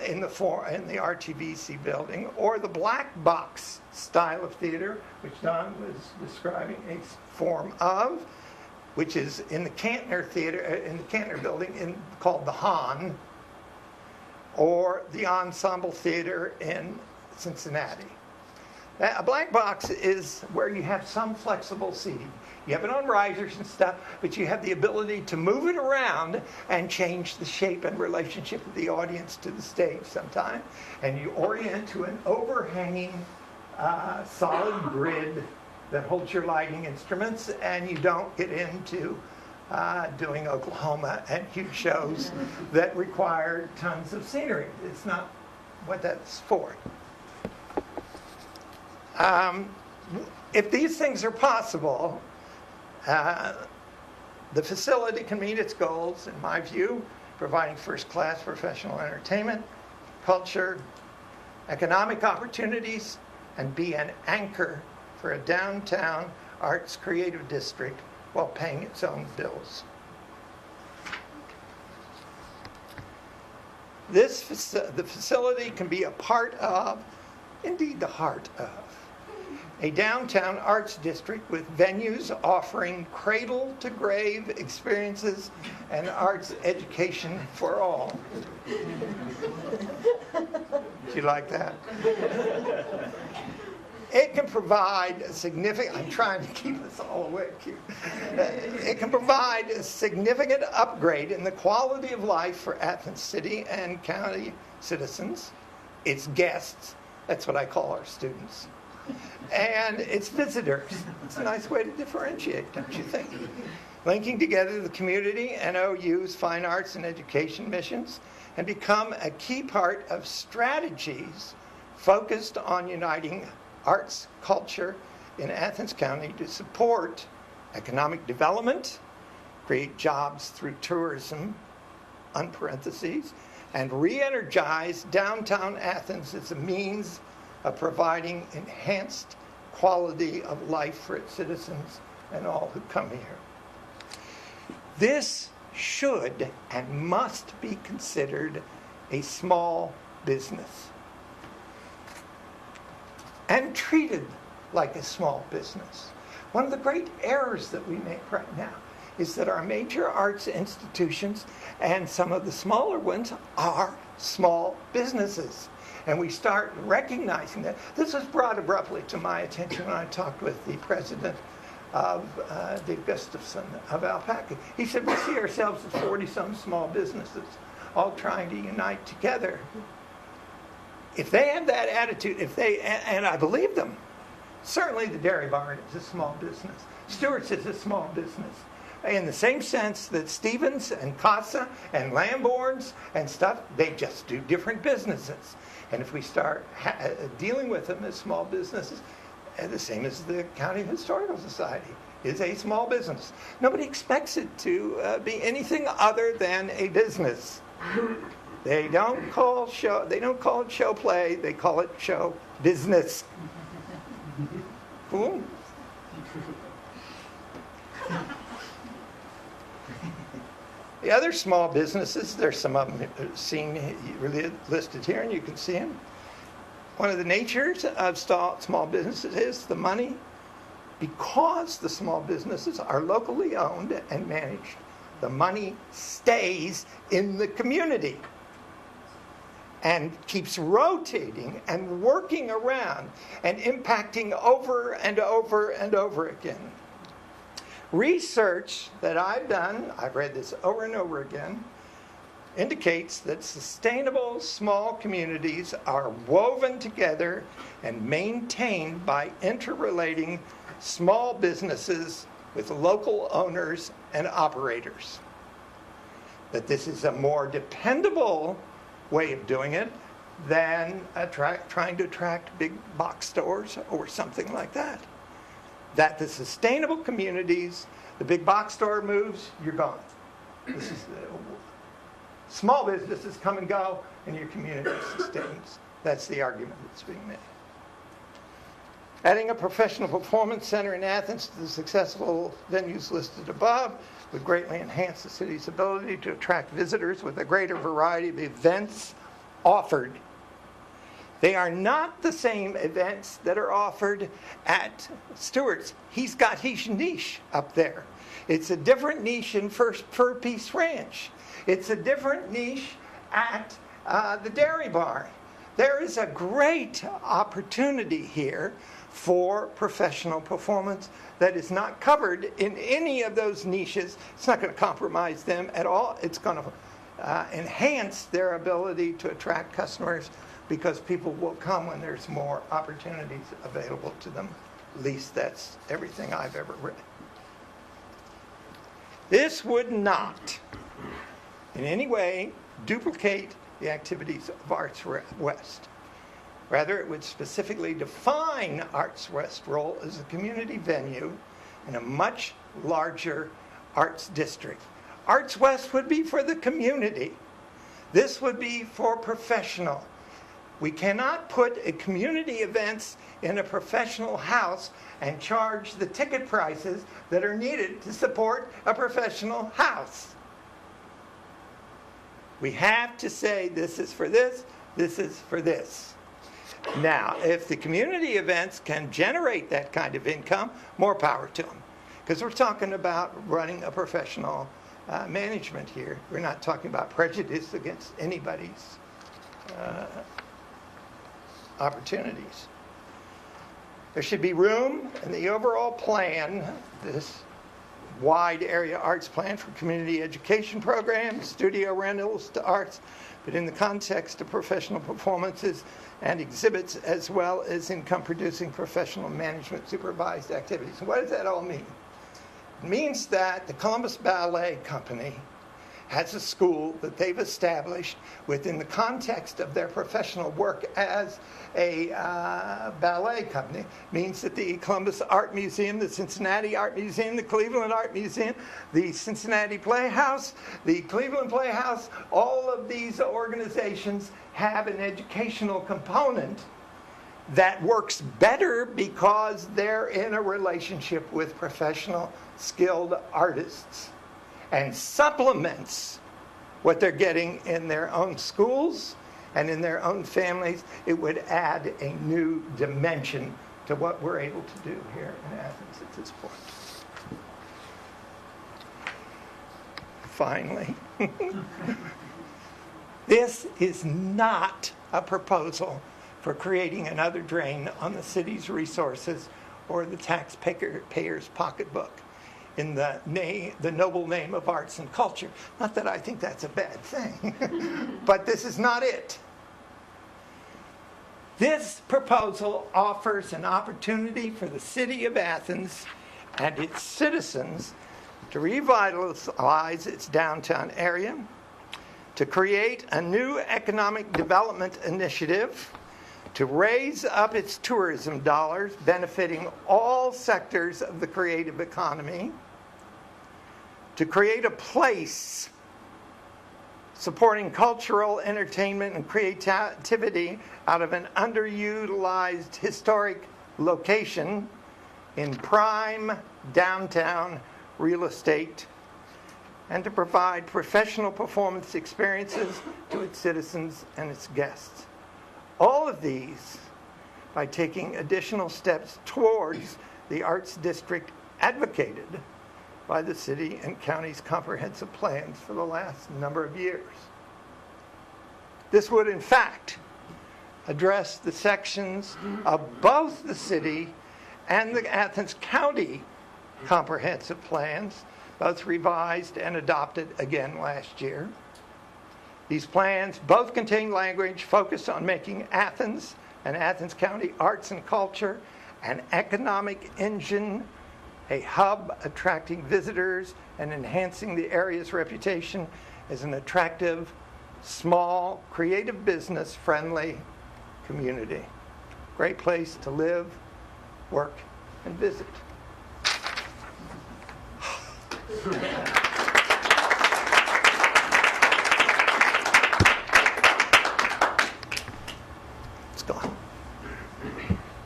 [SPEAKER 9] in the RTBC building, or the black box style of theater, which Don was describing a form of, which is in the Kantner Theater, in the Kantner building, called the Hahn, or the Ensemble Theater in Cincinnati. A black box is where you have some flexible seating. You have it on risers and stuff, but you have the ability to move it around and change the shape and relationship of the audience to the stage sometime. And you orient to an overhanging solid grid that holds your lighting instruments, and you don't get into doing Oklahoma and huge shows that require tons of scenery. It's not what that's for. If these things are possible, the facility can meet its goals, in my view, providing first-class professional entertainment, culture, economic opportunities, and be an anchor for a downtown arts creative district while paying its own bills. The facility can be a part of, indeed the heart of, a downtown arts district with venues offering cradle-to-grave experiences and arts education for all. Do you like that? It can provide a significant, I'm trying to keep this all awake here. It can provide a significant upgrade in the quality of life for Athens City and County citizens, its guests, that's what I call our students, and its visitors. It's a nice way to differentiate, don't you think? Linking together the community and OU's fine arts and education missions, and become a key part of strategies focused on uniting arts culture in Athens County to support economic development, create jobs through tourism, on parentheses, and re-energize downtown Athens as a means of providing enhanced quality of life for its citizens and all who come here. This should and must be considered a small business and treated like a small business. One of the great errors that we make right now is that our major arts institutions and some of the smaller ones are small businesses. And we start recognizing that. This was brought abruptly to my attention when I talked with the president of Dave Gustafson of Alpaca. He said, we see ourselves as 40-some small businesses all trying to unite together. If they have that attitude, and I believe them, certainly the Dairy Barn is a small business. Stewart's is a small business. In the same sense that Stevens and Casa and Lamborn's and stuff, they just do different businesses. And if we start dealing with them as small businesses, the same as the County Historical Society is a small business. Nobody expects it to be anything other than a business. They don't call it show play, they call it show business. Cool? The other small businesses, there's some of them listed here, and you can see them. One of the natures of small businesses is the money. Because the small businesses are locally owned and managed, the money stays in the community and keeps rotating and working around and impacting over and over and over again. Research that I've done, I've read this over and over again, indicates that sustainable small communities are woven together and maintained by interrelating small businesses with local owners and operators. That this is a more dependable way of doing it than trying to attract big box stores or something like that. That the sustainable communities, the big box store moves, you're gone. This is small businesses come and go, and your community sustains. That's the argument that's being made. Adding a professional performance center in Athens to the successful venues listed above would greatly enhance the city's ability to attract visitors with a greater variety of events offered. They are not the same events that are offered at Stewart's. He's got his niche up there. It's a different niche in Fur Peace Ranch. It's a different niche at the Dairy Barn. There is a great opportunity here for professional performance that is not covered in any of those niches. It's not going to compromise them at all. It's going to enhance their ability to attract customers because people will come when there's more opportunities available to them. At least that's everything I've ever read. This would not in any way duplicate the activities of Arts West. Rather, it would specifically define Arts West's role as a community venue in a much larger arts district. Arts West would be for the community. This would be for professional. We cannot put a community events in a professional house and charge the ticket prices that are needed to support a professional house. We have to say this is for this is for this. Now, if the community events can generate that kind of income, more power to them. Because we're talking about running a professional management here. We're not talking about prejudice against anybody's opportunities. There should be room in the overall plan, this wide area arts plan, for community education programs, studio rentals to arts, but in the context of professional performances and exhibits, as well as income-producing professional management supervised activities. What does that all mean? It means that the Columbus Ballet Company has a school that they've established within the context of their professional work as a ballet company. It means that the Columbus Art Museum, the Cincinnati Art Museum, the Cleveland Art Museum, the Cincinnati Playhouse, the Cleveland Playhouse, all of these organizations have an educational component that works better because they're in a relationship with professional, skilled artists, and supplements what they're getting in their own schools and in their own families. It would add a new dimension to what we're able to do here in Athens at this point. Finally, this is not a proposal for creating another drain on the city's resources or the taxpayer's pocketbook in the noble name of arts and culture. Not that I think that's a bad thing, but this is not it. This proposal offers an opportunity for the city of Athens and its citizens to revitalize its downtown area, to create a new economic development initiative, to raise up its tourism dollars, benefiting all sectors of the creative economy, to create a place supporting cultural entertainment and creativity out of an underutilized historic location in prime downtown real estate, and to provide professional performance experiences to its citizens and its guests. All of these by taking additional steps towards the arts district advocated by the city and county's comprehensive plans for the last number of years. This would, in fact, address the sections of both the city and the Athens County comprehensive plans, both revised and adopted again last year, These plans both contain language focused on making Athens and Athens County arts and culture an economic engine, a hub attracting visitors and enhancing the area's reputation as an attractive, small, creative business-friendly community. Great place to live, work, and visit. Let's go on.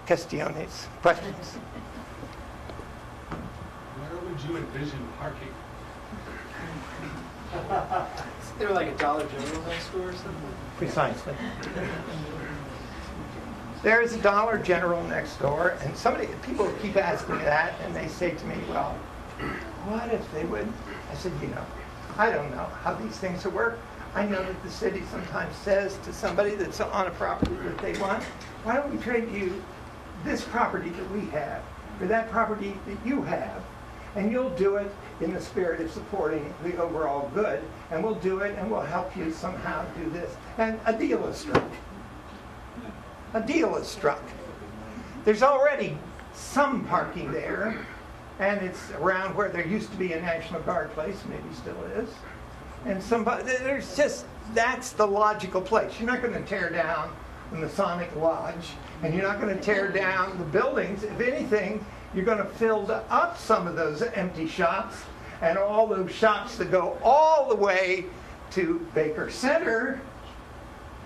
[SPEAKER 9] Questiones, questions?
[SPEAKER 10] Where would you envision parking?
[SPEAKER 11] Isn't there like a Dollar General next door or something?
[SPEAKER 9] Precisely. There's a Dollar General next door, and people keep asking me that, and they say to me, well, what if they would? I said, I don't know how these things will work. I know that the city sometimes says to somebody that's on a property that they want, why don't we trade you this property that we have for that property that you have? And you'll do it in the spirit of supporting the overall good, and we'll do it and we'll help you somehow do this. And a deal is struck. A deal is struck. There's already some parking there, and it's around where there used to be a National Guard place, maybe still is. And that's the logical place. You're not going to tear down the Masonic Lodge, and you're not going to tear down the buildings. If anything, you're going to fill up some of those empty shops, and all those shops that go all the way to Baker Center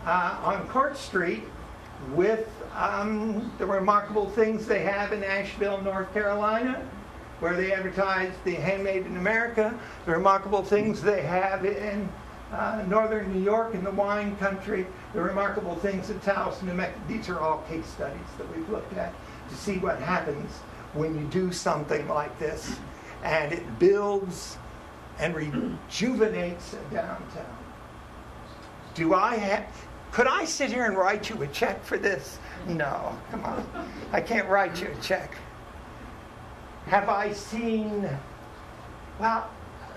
[SPEAKER 9] on Court Street with the remarkable things they have in Asheville, North Carolina, where they advertise the Handmade in America, the remarkable things they have in northern New York in the wine country, the remarkable things in Taos, New Mexico. These are all case studies that we've looked at to see what happens when you do something like this, and it builds and rejuvenates a downtown. Could I sit here and write you a check for this? No, come on. I can't write you a check. Have I seen, well,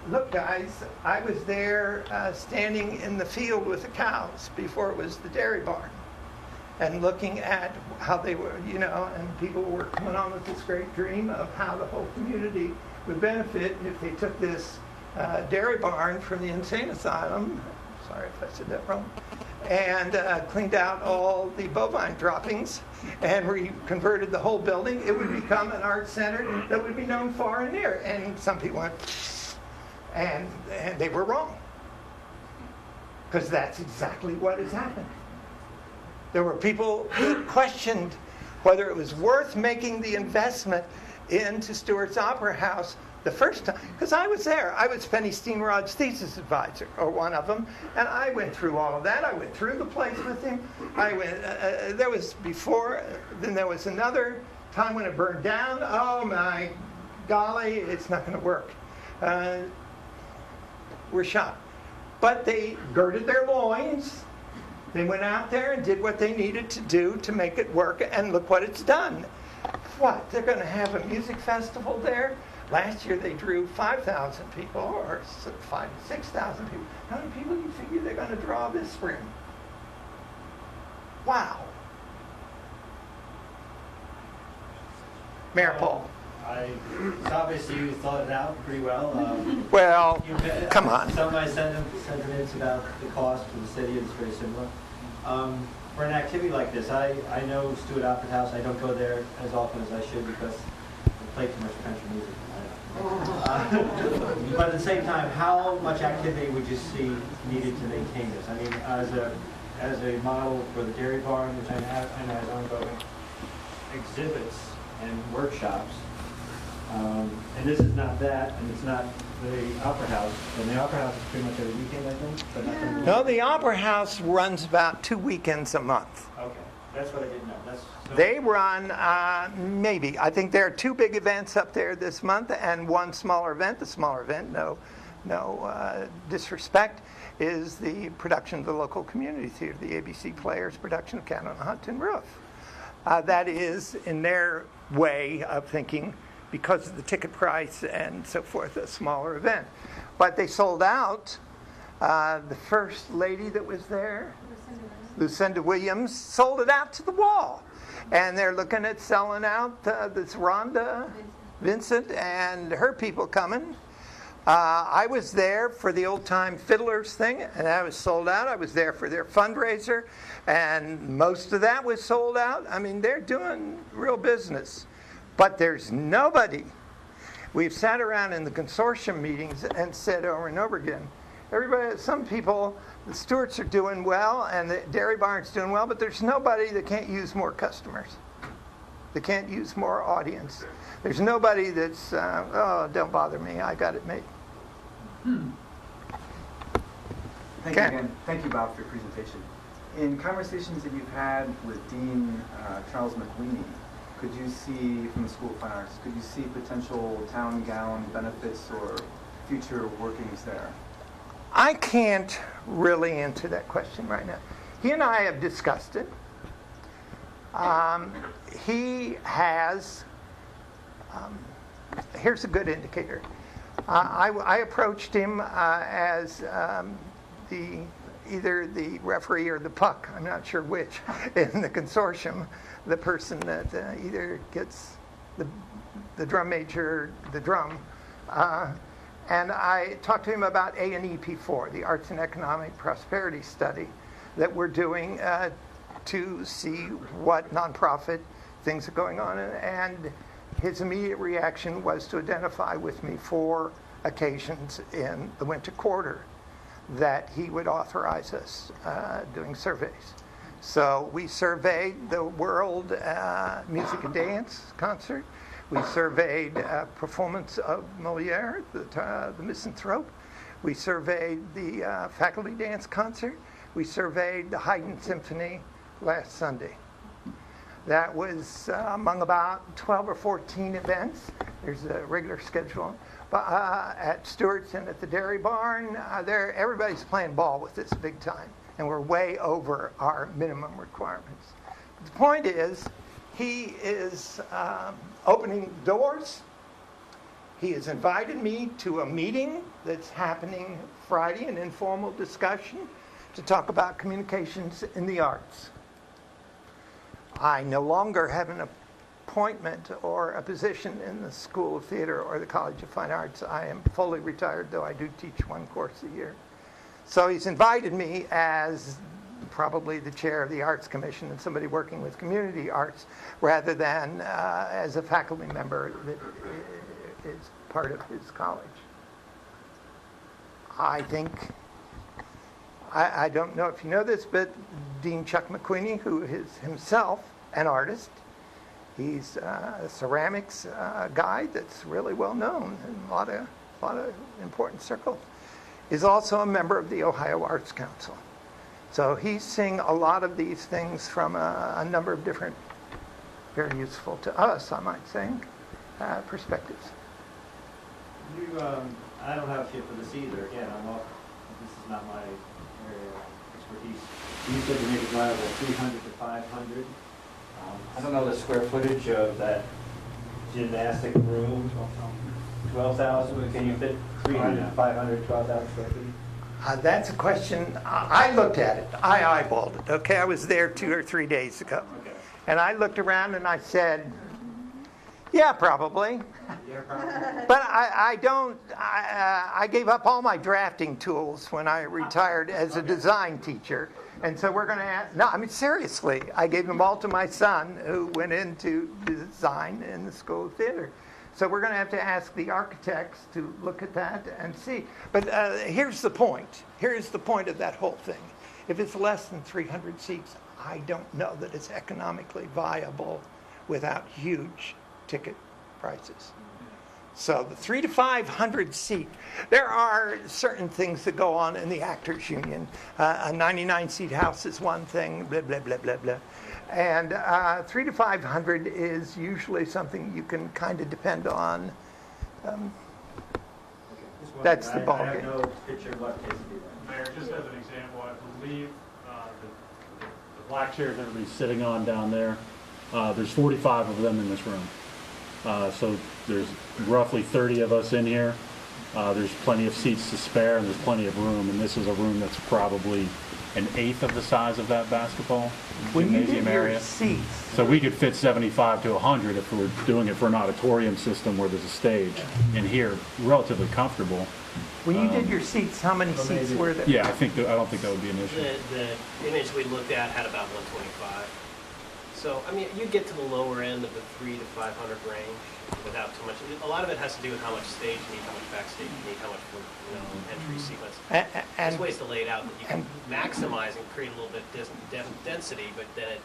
[SPEAKER 9] look guys, I was there standing in the field with the cows before it was the dairy barn, and looking at how they were, and people were coming on with this great dream of how the whole community would benefit if they took this dairy barn from the insane asylum, sorry if I said that wrong, and cleaned out all the bovine droppings and converted the whole building. It would become an art center that would be known far and near. And some people went, and they were wrong. Because that's exactly what has happened. There were people who questioned whether it was worth making the investment into Stewart's Opera House the first time, because I was there. I was Penny Steenrod's thesis advisor, or one of them, and I went through all of that. I went through the place with him. There was before, then there was another time when it burned down. Oh my golly, it's not going to work. We're shocked. But they girded their loins. They went out there and did what they needed to do to make it work, and look what it's done. What, they're going to have a music festival there? Last year they drew 5,000 people, or 5,000 to 6,000 people. How many people do you figure they're going to draw this spring? Wow. Mayor Paul.
[SPEAKER 6] Obviously you thought it out pretty well.
[SPEAKER 9] Well, come on.
[SPEAKER 6] Some of my sentiments about the cost for the city is very similar. For an activity like this, I know Stewart Opera House. I don't go there as often as I should because I play too much country music. But at the same time, how much activity would you see needed to maintain this? I mean, as a model for the dairy barn, which I know has ongoing exhibits and workshops, and this is not that, and it's not the Opera House. And the Opera House is pretty much every weekend, I think. But not every
[SPEAKER 9] No, the Opera House runs about 2 weekends a month.
[SPEAKER 6] Okay, that's what I didn't know.
[SPEAKER 9] They run, maybe. I think there are 2 big events up there this month and 1 smaller event. The smaller event, no disrespect, is the production of the local community theater, the ABC Players production of Cat on a Hot Tin Roof. That is, in their way of thinking, because of the ticket price and so forth, a smaller event. But they sold out The first lady that was there, Lucinda Williams, sold it out to the wall. And they're looking at selling out this Rhonda Vincent and her people coming. I was there for the Old Time Fiddlers thing, and that was sold out. I was there for their fundraiser, and most of that was sold out. I mean, they're doing real business. But there's nobody. We've sat around in the consortium meetings and said over and over again, everybody, some people, the Stewarts are doing well, and the Dairy Barn's doing well, but there's nobody that can't use more customers. They can't use more audience. There's nobody that's, oh, don't bother me, I got it made.
[SPEAKER 12] Thank you again. Thank you, Bob, for your presentation. In conversations that you've had with Dean Charles McWeeny, could you see, from the School of Fine Arts, could you see potential town gown benefits or future workings there?
[SPEAKER 9] I can't really answer that question right now. He and I have discussed it. He has, here's a good indicator. I approached him as either the referee or the puck, I'm not sure which, in the consortium, the person that either gets the drum major, the drum. And I talked to him about A&EP4, the Arts and Economic Prosperity Study that we're doing to see what nonprofit things are going on. And his immediate reaction was to identify with me 4 occasions in the winter quarter that he would authorize us doing surveys. So we surveyed the World Music and Dance concert. We surveyed a performance of Moliere, the Misanthrope. We surveyed the faculty dance concert. We surveyed the Haydn Symphony last Sunday. That was among about 12 or 14 events. There's a regular schedule. But at Stewart's and at the Dairy Barn, everybody's playing ball with this big time. And we're way over our minimum requirements. But the point is, he is opening doors. He has invited me to a meeting that's happening Friday, an informal discussion to talk about communications in the arts. I no longer have an appointment or a position in the School of Theater or the College of Fine Arts. I am fully retired, though I do teach 1 course a year. So he's invited me as probably the chair of the Arts Commission and somebody working with community arts rather than as a faculty member that is part of his college. I think, I don't know if you know this, but Dean Chuck McQueenie, who is himself an artist, he's a ceramics guy that's really well known in a lot of important circles, is also a member of the Ohio Arts Council. So he's seeing a lot of these things from a number of different, very useful to us, I might say, perspectives.
[SPEAKER 6] I don't have shit for this either. Again, this is not my area of expertise. You said you make it viable 300 to 500. I don't know the square footage of that gymnastic room. 12,000. Can you fit 300, 500, 12,000 square feet?
[SPEAKER 9] That's a question. I looked at it. I eyeballed it. Okay, I was there 2 or 3 days ago. Okay. And I looked around and I said, yeah, probably. Yeah, probably. But I gave up all my drafting tools when I retired as a design teacher. And so we're going to ask, no, I mean, seriously, I gave them all to my son who went into design in the School of Theater. So we're going to have to ask the architects to look at that and see. But here's the point. Here's the point of that whole thing. If it's less than 300 seats, I don't know that it's economically viable without huge ticket prices. So the 300 to 500 seat, there are certain things that go on in the actors union. A 99-seat house is one thing, blah, blah, blah, blah, blah. And 300 to 500 is usually something you can kind of depend on. That's the ballgame.
[SPEAKER 6] I have no picture of what it is.
[SPEAKER 1] Mayor, just as an example, I believe the black chairs everybody's sitting on down there, there's 45 of them in this room. So there's roughly 30 of us in here. There's plenty of seats to spare, and there's plenty of room, and this is a room that's probably an eighth of the size of that basketball gymnasium area.
[SPEAKER 9] Seats.
[SPEAKER 1] So we could fit 75 to 100 if we were doing it for an auditorium system where there's a stage. In here, relatively comfortable.
[SPEAKER 9] When you did your seats, how many seats were there?
[SPEAKER 1] Yeah, I don't think that would be an issue.
[SPEAKER 4] The image we looked at had about 125. So, I mean, you get to the lower end of the 300 to 500 range without too much. A lot of it has to do with how much stage you need, how much backstage you need, how much entry sequence. There's ways to lay it out that you can maximize and create a little bit density, but then it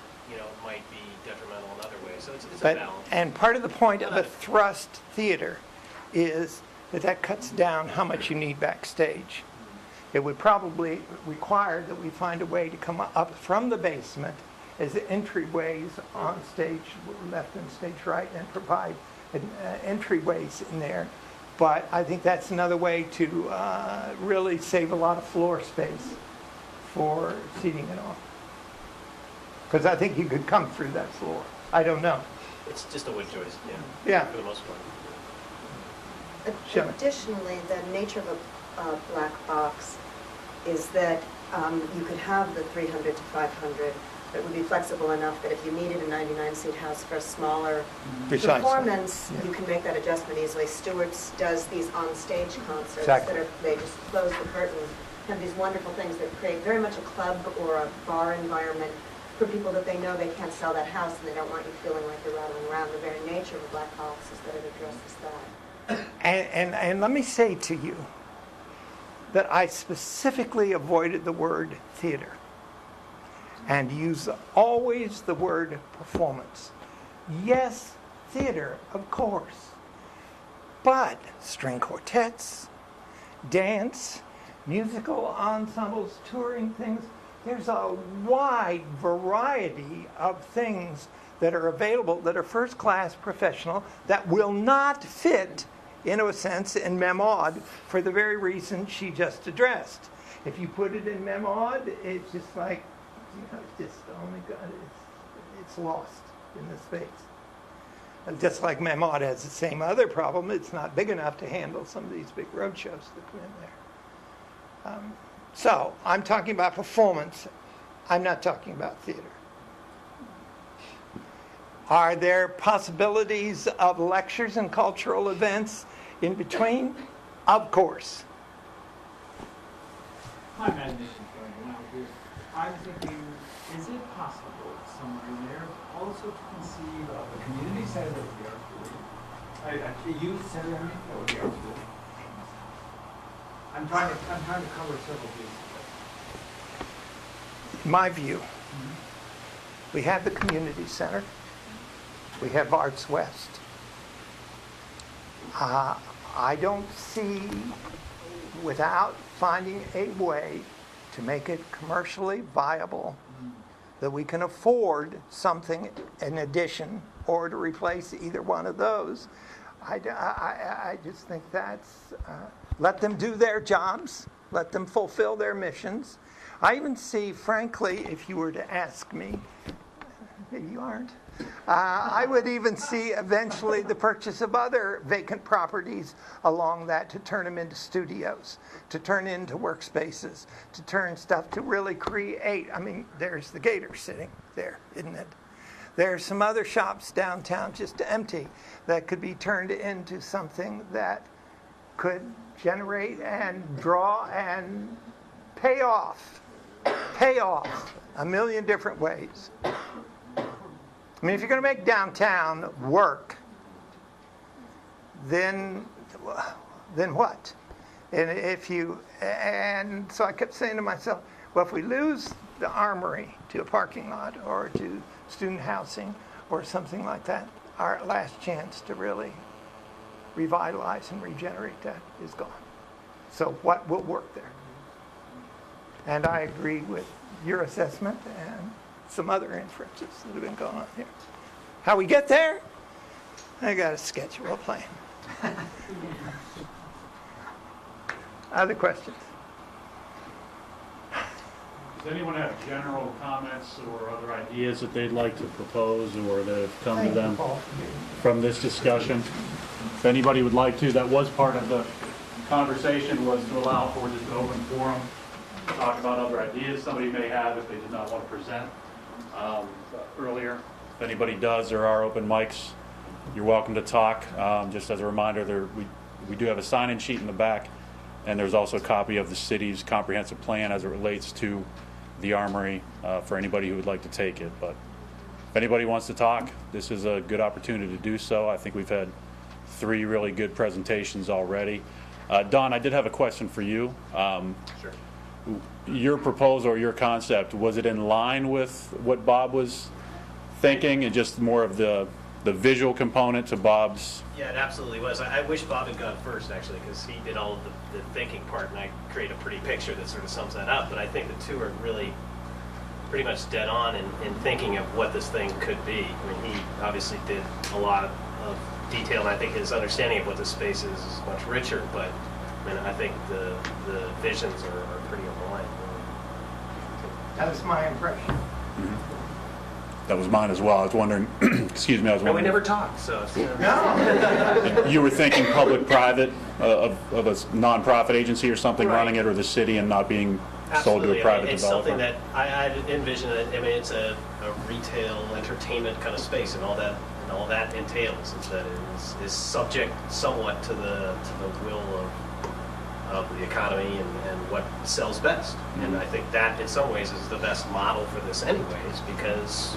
[SPEAKER 4] might be detrimental in other ways. So it's a balance.
[SPEAKER 9] And part of the point of a thrust theater is that cuts down how much you need backstage. It would probably require that we find a way to come up from the basement as entryways on stage left and stage right, and provide entryways in there. But I think that's another way to really save a lot of floor space for seating it off. Because I think you could come through that floor. I don't know.
[SPEAKER 4] It's just a wood choice,
[SPEAKER 9] Yeah.
[SPEAKER 4] for the most part.
[SPEAKER 13] Additionally, the nature of a black box is that you could have the 300 to 500, but it would be flexible enough that if you needed a 99-seat house for a smaller performance, you can make that adjustment easily. Stewart's does these on-stage concerts that they just close the curtain, have these wonderful things that create very much a club or a bar environment for people that they know they can't sell that house and they don't want you feeling like you're rattling around. The very nature of a black box is that it addresses that.
[SPEAKER 9] And let me say to you that I specifically avoided the word theater and use always the word performance. Yes, theater, of course, but string quartets, dance, musical ensembles, touring things, there's a wide variety of things that are available that are first-class professional that will not fit, in a sense, in MEMAUD for the very reason she just addressed. If you put it in MEMAUD, it's just like, it's just only it's lost in the space. And just like MEMAUD has the same other problem, it's not big enough to handle some of these big road shows that come in there. So I'm talking about performance. I'm not talking about theater. Are there possibilities of lectures and cultural events in between? Of course.
[SPEAKER 14] My imagination is going wild here. I'm thinking, is it possible somewhere in there also to conceive of a community center that would be arts-related? A youth center, that would be arts-related. I'm trying to cover several pieces.
[SPEAKER 9] In my view, we have the community center. We have Arts West. I don't see, without finding a way to make it commercially viable, that we can afford something in addition or to replace either one of those. I just think that's, let them do their jobs, let them fulfill their missions. I even see, frankly, if you were to ask me, you aren't, I would even see eventually the purchase of other vacant properties along that to turn them into studios, to turn into workspaces, to turn stuff to really create. I mean, there's the Gator sitting there, isn't it? There's some other shops downtown just empty that could be turned into something that could generate and draw and pay off a million different ways. I mean, if you're going to make downtown work, then what? And so I kept saying to myself, well, if we lose the Armory to a parking lot or to student housing or something like that, our last chance to really revitalize and regenerate that is gone. So what will work there? And I agree with your assessment and some other inferences that have been going on here. How we get there? I got a schedule, a plan. Other questions?
[SPEAKER 1] Does anyone have general comments or other ideas that they'd like to propose or that have come to them from this discussion? If anybody would like to, that was part of the conversation was to allow for just an open forum to talk about other ideas somebody may have if they did not want to present earlier. If anybody does, there are open mics. You're welcome to talk. Just as a reminder, we do have a sign-in sheet in the back, and there's also a copy of the city's comprehensive plan as it relates to the Armory for anybody who would like to take it. But if anybody wants to talk, this is a good opportunity to do so. I think we've had 3 really good presentations already. Don, I did have a question for you.
[SPEAKER 4] Sure.
[SPEAKER 1] Your proposal or your concept, was it in line with what Bob was thinking and just more of the visual component to Bob's?
[SPEAKER 4] Yeah, it absolutely was. I wish Bob had gone first, actually, because he did all of the thinking part, and I create a pretty picture that sort of sums that up. But I think the two are really pretty much dead on in thinking of what this thing could be. I mean, he obviously did a lot of detail, and I think his understanding of what this space is much richer, but I mean, I think the visions are pretty aligned.
[SPEAKER 9] That was my impression.
[SPEAKER 1] Mm-hmm. That was mine as well. I was wondering, excuse me, I was
[SPEAKER 4] And we
[SPEAKER 1] wondering.
[SPEAKER 4] never talked, so it's,
[SPEAKER 9] No.
[SPEAKER 1] You were thinking public-private of a nonprofit agency or something
[SPEAKER 4] Right.
[SPEAKER 1] running it, or the city and not being sold to
[SPEAKER 4] absolutely.
[SPEAKER 1] a private
[SPEAKER 4] it's
[SPEAKER 1] developer?
[SPEAKER 4] something that I envision it. I mean, it's a retail entertainment kind of space, and all that entails is that it is subject somewhat to the will of the economy and what sells best. And I think that in some ways is the best model for this anyways, because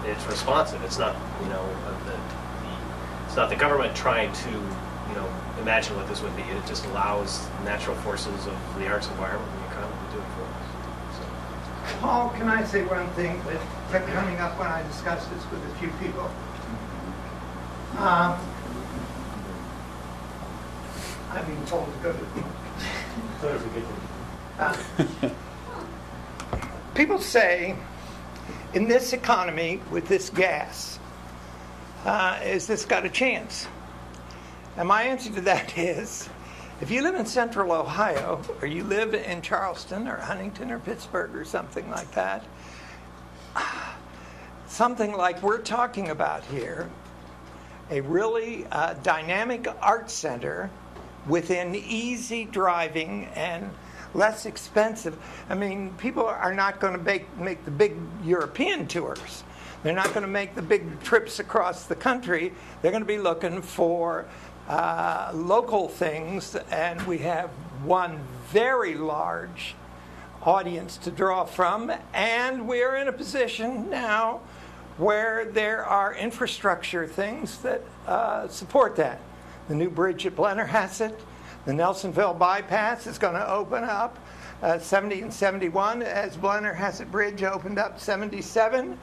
[SPEAKER 4] it's responsive. It's not, it's not the government trying to, imagine what this would be. It just allows natural forces of the arts environment and the economy to do it for us. So.
[SPEAKER 9] Paul, can I say one thing that kept coming up when I discussed this with a few people? I've been told to go to... People say, in this economy with this gas, has this got a chance? And my answer to that is, if you live in central Ohio, or you live in Charleston or Huntington or Pittsburgh or something like that, something like we're talking about here, a really dynamic art center within easy driving and less expensive. I mean, people are not going to make the big European tours. They're not going to make the big trips across the country. They're going to be looking for local things, and we have one very large audience to draw from, and we're in a position now where there are infrastructure things that support that. The new bridge at Blennerhassett, the Nelsonville bypass is going to open up 70 and 71 as Blennerhassett Bridge opened up 77.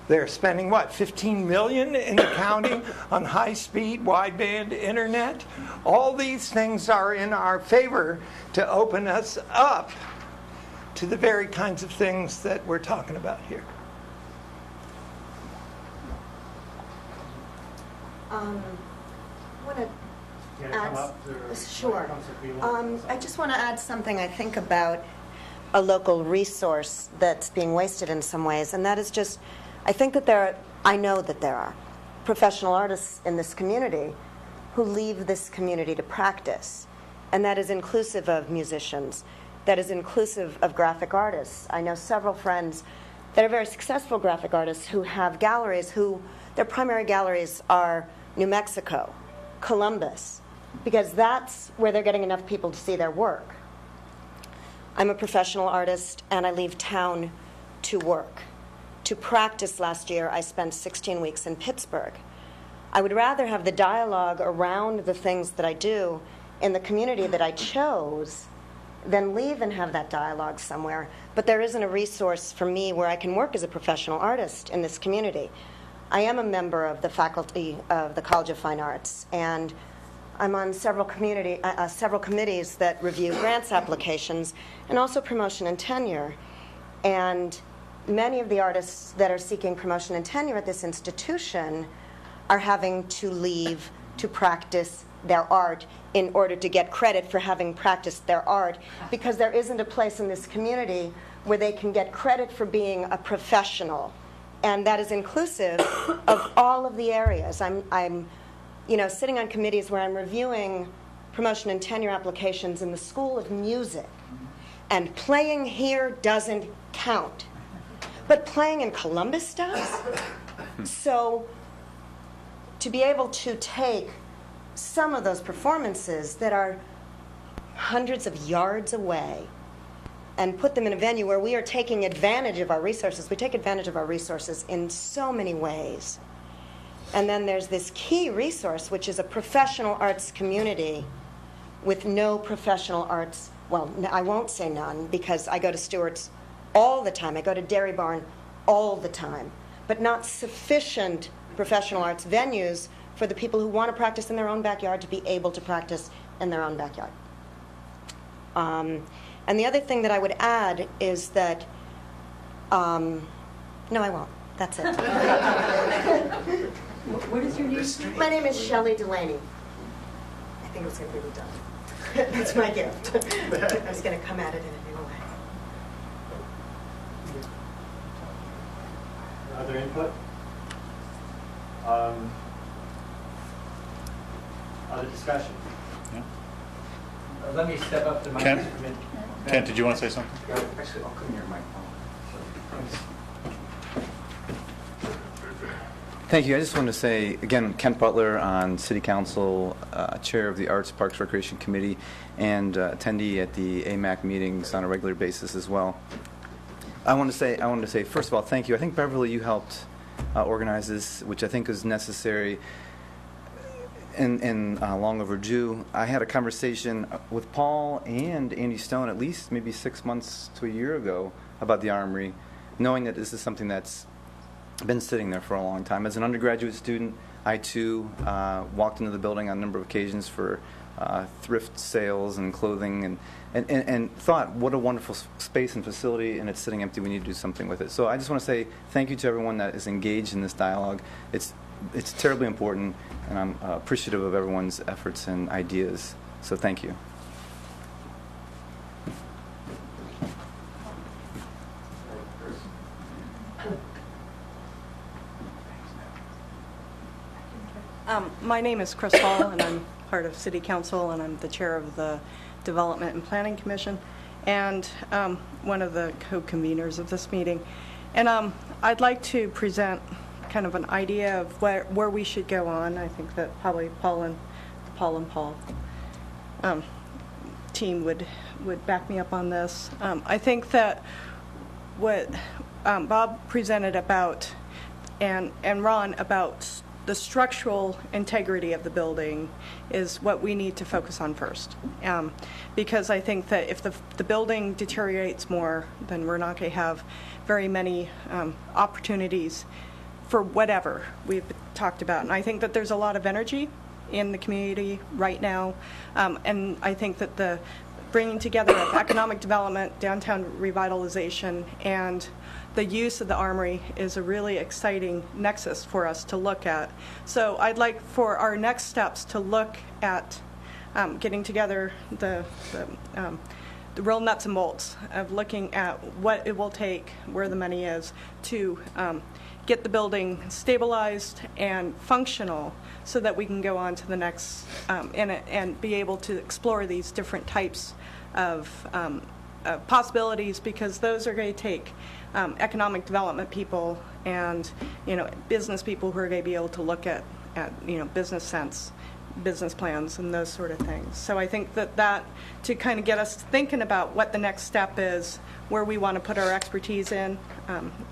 [SPEAKER 9] They're spending, $15 million in the county on high-speed, wideband internet. All these things are in our favor to open us up to the very kinds of things that we're talking about here.
[SPEAKER 13] I want to add, sure. I just want to add something I think about a local resource that's being wasted in some ways, and that is just, I know that there are professional artists in this community who leave this community to practice, and that is inclusive of musicians, that is inclusive of graphic artists. I know several friends that are very successful graphic artists who have galleries their primary galleries are New Mexico, Columbus, because that's where they're getting enough people to see their work. I'm a professional artist, and I leave town to work. To practice last year, I spent 16 weeks in Pittsburgh. I would rather have the dialogue around the things that I do in the community that I chose than leave and have that dialogue somewhere. But there isn't a resource for me where I can work as a professional artist in this community. I am a member of the faculty of the College of Fine Arts, and I'm on several committees that review grants applications and also promotion and tenure. And many of the artists that are seeking promotion and tenure at this institution are having to leave to practice their art in order to get credit for having practiced their art, because there isn't a place in this community where they can get credit for being a professional. And that is inclusive of all of the areas. I'm sitting on committees where I'm reviewing promotion and tenure applications in the School of Music, and playing here doesn't count. But playing in Columbus does. So to be able to take some of those performances that are hundreds of yards away and put them in a venue where we are taking advantage of our resources. We take advantage of our resources in so many ways. And then there's this key resource, which is a professional arts community with no professional arts. Well, I won't say none, because I go to Stewart's all the time. I go to Dairy Barn all the time. But not sufficient professional arts venues for the people who want to practice in their own backyard to be able to practice in their own backyard. And the other thing that I would add is that, no, I won't. That's it.
[SPEAKER 8] What is your name?
[SPEAKER 13] My name is Shelley Delaney. I think it was going to be done. That's my gift. I was going to come at it in a new way.
[SPEAKER 6] Other input? Other discussion?
[SPEAKER 12] Let me step up to the
[SPEAKER 1] Ken?
[SPEAKER 12] microphone.
[SPEAKER 1] Kent, did you want to say something?
[SPEAKER 12] Actually, I'll come near my phone.
[SPEAKER 15] Thank you. I just wanted to say, again, Kent Butler on City Council, Chair of the Arts, Parks, Recreation Committee, and attendee at the AMAC meetings on a regular basis as well. I want to say, first of all, thank you. I think, Beverly, you helped organize this, which I think is necessary and long overdue. I had a conversation with Paul and Andy Stone at least maybe 6 months to a year ago about the Armory, knowing that this is something that's been sitting there for a long time. As an undergraduate student, I too walked into the building on a number of occasions for thrift sales and clothing, and thought, what a wonderful space and facility, and it's sitting empty. We need to do something with it. So I just want to say thank you to everyone that is engaged in this dialogue. It's terribly important, and I'm appreciative of everyone's efforts and ideas. So thank you.
[SPEAKER 16] My name is Chris Hall, and I'm part of City Council, and I'm the chair of the Development and Planning Commission, and one of the co-conveners of this meeting. And I'd like to present kind of an idea of where we should go on. I think that probably Paul and Paul team would back me up on this. I think that what Bob presented about and Ron about the structural integrity of the building is what we need to focus on first. Because I think that if the building deteriorates more, then we're not going to have very many opportunities for whatever we've talked about. And I think that there's a lot of energy in the community right now. And I think that the bringing together of economic development, downtown revitalization, and the use of the Armory is a really exciting nexus for us to look at. So I'd like for our next steps to look at getting together the real nuts and bolts of looking at what it will take, where the money is, to get the building stabilized and functional so that we can go on to the next and be able to explore these different types of possibilities, because those are going to take economic development people and business people who are going to be able to look at business sense, business plans, and those sort of things. So I think that to kind of get us thinking about what the next step is, where we want to put our expertise in,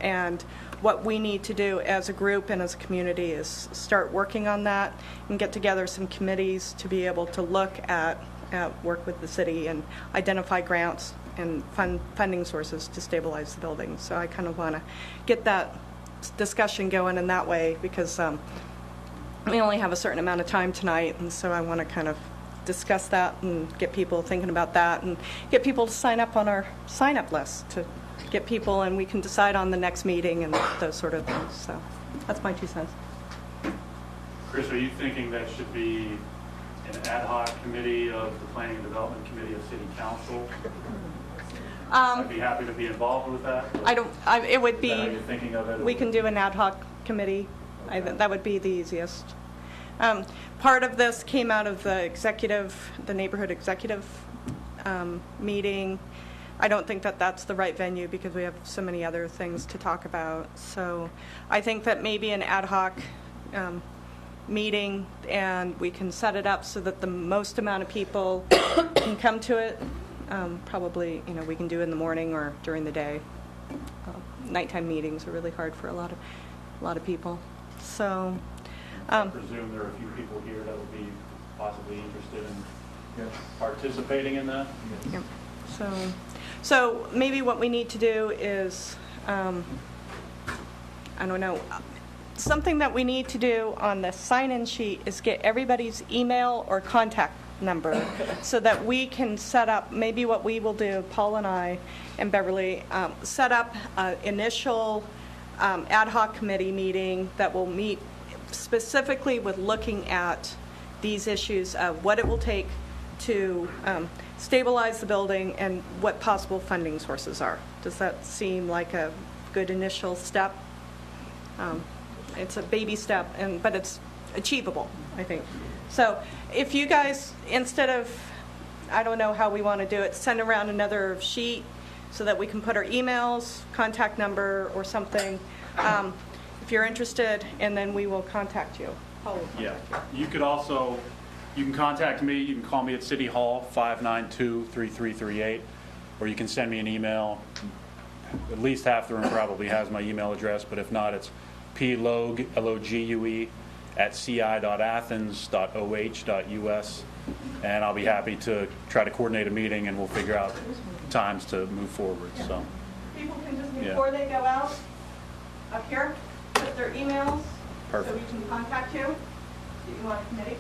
[SPEAKER 16] and what we need to do as a group and as a community is start working on that and get together some committees to be able to look at work with the city and identify grants and funding sources to stabilize the building. So I kind of want to get that discussion going in that way, because we only have a certain amount of time tonight, and so I want to kind of discuss that and get people thinking about that and get people to sign up on our sign-up list, to get people, and we can decide on the next meeting and those sort of things. So that's my 2 cents.
[SPEAKER 1] Chris, are you thinking that should be an ad hoc committee of the Planning and Development Committee of City Council? I'd be happy to be involved with that.
[SPEAKER 16] It would be,
[SPEAKER 1] Is that how you're thinking of it?
[SPEAKER 16] we can do an ad hoc committee. That would be the easiest. Part of this came out of the neighborhood executive meeting. I don't think that that's the right venue because we have so many other things to talk about. So I think that maybe an ad hoc meeting, and we can set it up so that the most amount of people can come to it. Probably, we can do it in the morning or during the day. Nighttime meetings are really hard for a lot of people. So,
[SPEAKER 1] I presume there are a few people here that would be possibly interested in participating in that.
[SPEAKER 16] Yep. So maybe what we need to do is, I don't know. Something that we need to do on the sign-in sheet is get everybody's email or contact number so that we can set up, maybe what we will do, Paul and I and Beverly, set up an initial ad hoc committee meeting that will meet specifically with looking at these issues of what it will take to stabilize the building and what possible funding sources are. Does that seem like a good initial step? It's a baby step, but it's achievable, I think. So if you guys, instead of, I don't know how we want to do it, send around another sheet so that we can put our emails, contact number, or something, if you're interested, and then we will contact you.
[SPEAKER 1] Yeah. You can contact me. You can call me at City Hall, 592-3338, or you can send me an email. At least half the room probably has my email address, but if not, it's plogue, Logue, at ci.athens.oh.us, and I'll be happy to try to coordinate a meeting, and we'll figure out times to move forward. So
[SPEAKER 16] people can just, before they go out, up here, put their emails.
[SPEAKER 1] Perfect.
[SPEAKER 16] So we can contact you. Do you want a committee?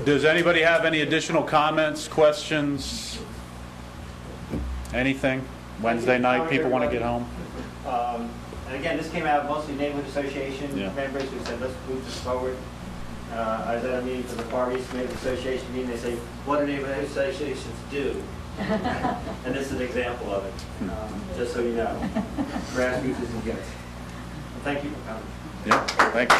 [SPEAKER 1] Does anybody have any additional comments, questions, anything? Wednesday night, people want to get home.
[SPEAKER 2] And again, this came out of mostly neighborhood association members who said, let's move this forward. I was at a meeting for the Far East Neighborhood Association meeting. They say, what do neighborhood associations do? And this is an example of it, just so you know. Grassroots isn't good. Well, thank you for coming.
[SPEAKER 1] Yeah, thank you.